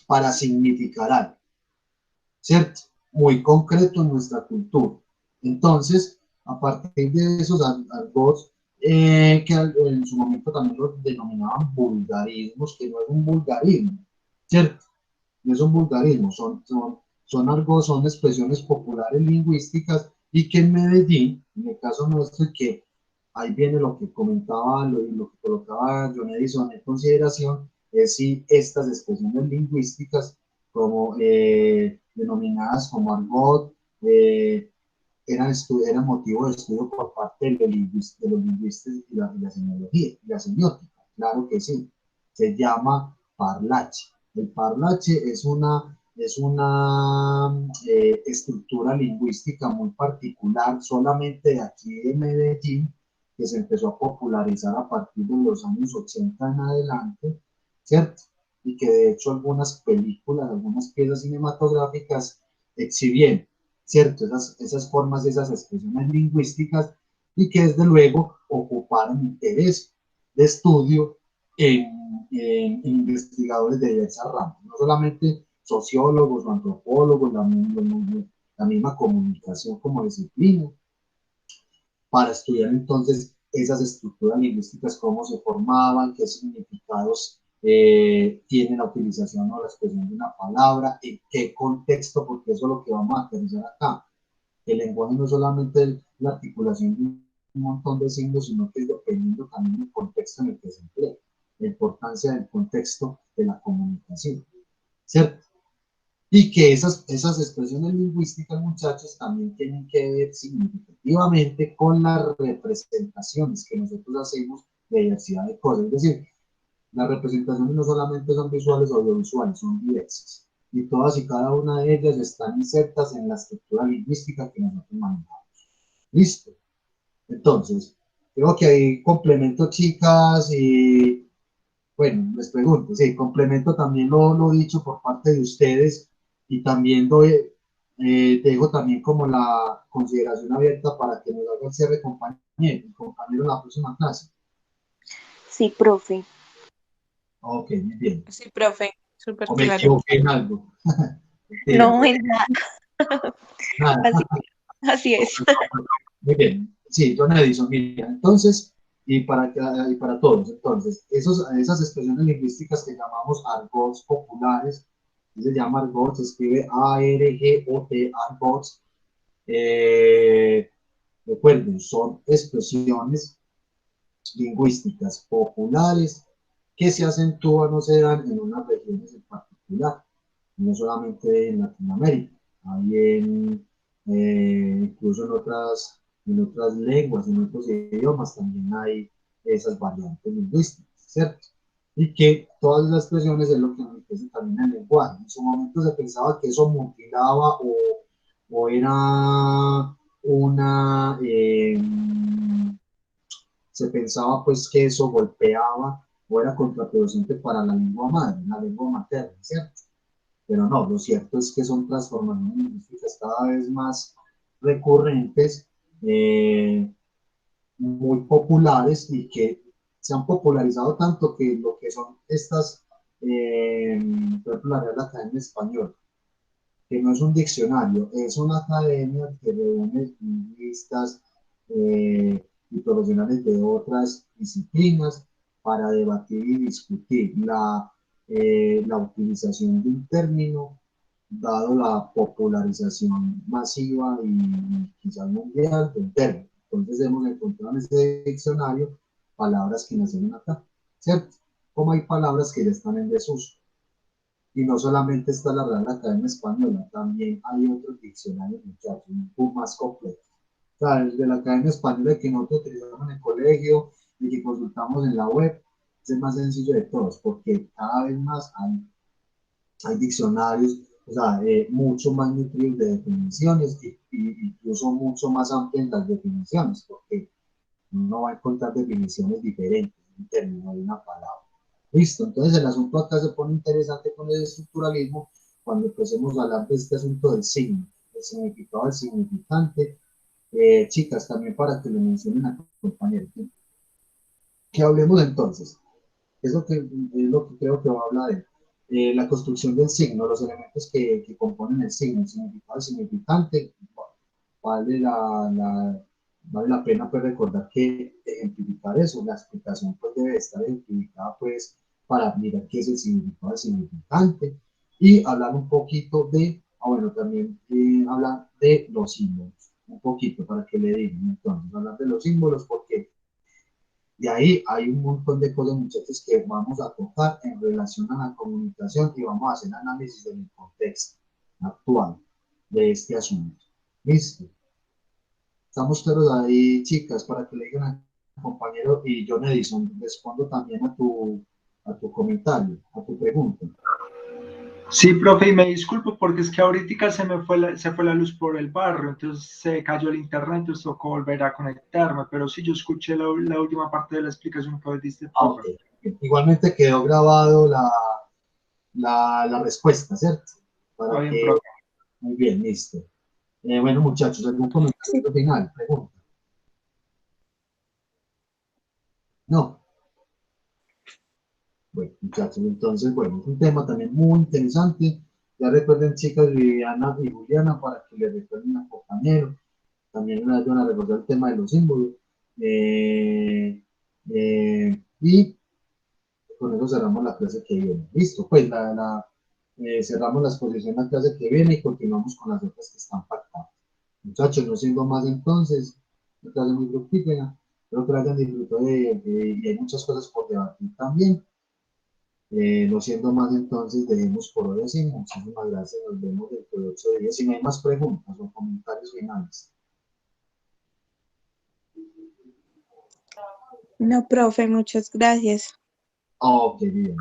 para significar algo, ¿cierto? Muy concreto en nuestra cultura. Entonces, a partir de esos argots, que en su momento también los denominaban vulgarismos, que no es un vulgarismo, ¿cierto? No es un vulgarismo, son argots, son expresiones populares lingüísticas, y que en Medellín, en el caso nuestro, que ahí viene lo que comentaba, lo que colocaba John Edison en consideración, es si estas expresiones lingüísticas, como denominadas como argot, eran motivo de estudio por parte de los lingüistas y la semiología, y la semiótica. Claro que sí, se llama parlache. El parlache es una estructura lingüística muy particular, solamente de aquí de Medellín, que se empezó a popularizar a partir de los años 80 en adelante, ¿cierto? Y que de hecho algunas películas, algunas piezas cinematográficas exhibieron, ¿cierto? Esas formas, esas expresiones lingüísticas, y que desde luego ocuparon interés de estudio en investigadores de diversas ramas, no solamente sociólogos o antropólogos, la misma comunicación como disciplina, para estudiar entonces esas estructuras lingüísticas, cómo se formaban, qué significados tiene la utilización o la expresión de una palabra, en qué contexto, porque eso es lo que vamos a aterrizar acá. El lenguaje no es solamente la articulación de un montón de signos, sino que es dependiendo también del contexto en el que se emplea, la importancia del contexto de la comunicación, ¿cierto? Y que esas expresiones lingüísticas, muchachos, también tienen que ver significativamente con las representaciones que nosotros hacemos de diversidad de cosas. Es decir, las representaciones no solamente son visuales o audiovisuales, son diversas. Y todas y cada una de ellas están insertas en la estructura lingüística que nosotros manejamos. ¿Listo? Entonces, creo que ahí complemento, chicas, y bueno, les pregunto, sí, complemento también lo dicho por parte de ustedes, y también dejo también como la consideración abierta para que nos haga el cierre compañero en la próxima clase. Sí, profe. Ok, muy bien. Sí, profe, súper ¿O me claro. equivoqué en algo? No, en nada. Nada. Así es. Muy bien. Sí, John Edison, mira, entonces, y para todos, entonces, esas expresiones lingüísticas que llamamos argots populares, se llama argot, se escribe A-R-G-O-T, argots, recuerden, son expresiones lingüísticas populares que se acentúan o se dan en unas regiones en particular, no solamente en Latinoamérica, hay incluso en otras lenguas, en otros idiomas también hay esas variantes lingüísticas, ¿cierto? Y que todas las expresiones es lo que enriquece también el lenguaje. En su momento se pensaba que eso mutilaba o era una... se pensaba pues que eso golpeaba o era contraproducente para la lengua madre, la lengua materna, ¿cierto? Pero no, lo cierto es que son transformaciones lingüísticas cada vez más recurrentes, muy populares, y que se han popularizado tanto que lo que son estas, por ejemplo, la Real Academia Española, que no es un diccionario, es una academia que reúne lingüistas y profesionales de otras disciplinas para debatir y discutir la utilización de un término, dado la popularización masiva y quizás mundial del término. Entonces hemos encontrado en este diccionario palabras que nacieron acá, ¿cierto? Como hay palabras que ya están en desuso. Y no solamente está la Real Academia Española, también hay otros diccionarios, muchachos, un poco más completos. O sea, el de la Academia Española que nosotros utilizamos en el colegio y que consultamos en la web, es el más sencillo de todos, porque cada vez más hay diccionarios, o sea, mucho más nutridos de definiciones, y incluso mucho más amplias las definiciones, porque uno va a encontrar definiciones diferentes en términos de una palabra. Listo, entonces el asunto acá se pone interesante con el estructuralismo cuando empecemos a hablar de este asunto del signo, el significado del significante. Chicas, también para que lo mencionen a compañeros. Que hablemos entonces, eso que es lo que creo que va a hablar de la construcción del signo, los elementos que componen el signo, el significado del significante. Vale la pena pues recordar que ejemplificar eso, la explicación pues debe estar ejemplificada pues para mirar qué es el significado del significante, y hablar un poquito bueno, también hablar de los símbolos, un poquito para que le digan, entonces, hablar de los símbolos, porque De ahí hay un montón de cosas, muchachos, que vamos a tocar en relación a la comunicación y vamos a hacer análisis del contexto actual de este asunto. ¿Listo? Estamos claros ahí, chicas, para que le digan al compañero y John Edison, respondo también a tu comentario, a tu pregunta. Sí, profe, y me disculpo porque es que ahorita se fue la luz por el barrio, entonces se cayó el internet, entonces tocó volver a conectarme, pero sí, yo escuché la última parte de la explicación que diste, profe. Okay. Igualmente quedó grabado la respuesta, ¿cierto? Para bien, que... profe. Muy bien, listo. Bueno, muchachos, ¿algún comentario final? Pregunta. No. Bueno, muchachos, entonces, bueno, es un tema también muy interesante. Ya recuerden, chicas, Viviana y Juliana, para que le recuerden a compañero. También les ayudan a recordar el tema de los símbolos. Y con eso cerramos la clase que viene. Listo, pues cerramos la exposición de la clase que viene y continuamos con las otras que están pactadas. Muchachos, no siendo más entonces, una clase muy fructífera. Espero que la hayan disfrutado y hay muchas cosas por debatir también. No siendo más entonces, dejemos por hoy así. Muchísimas gracias. Nos vemos dentro de 8 días. Si no hay más preguntas o comentarios finales. No, profe, muchas gracias. Ok, bien.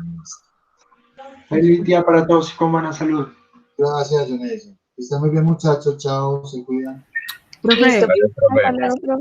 Feliz día para todos y con buena salud. Gracias, Jones. Que estén muy bien, muchachos. Chao, se cuidan. Profe. Listo. Hasta luego, profe.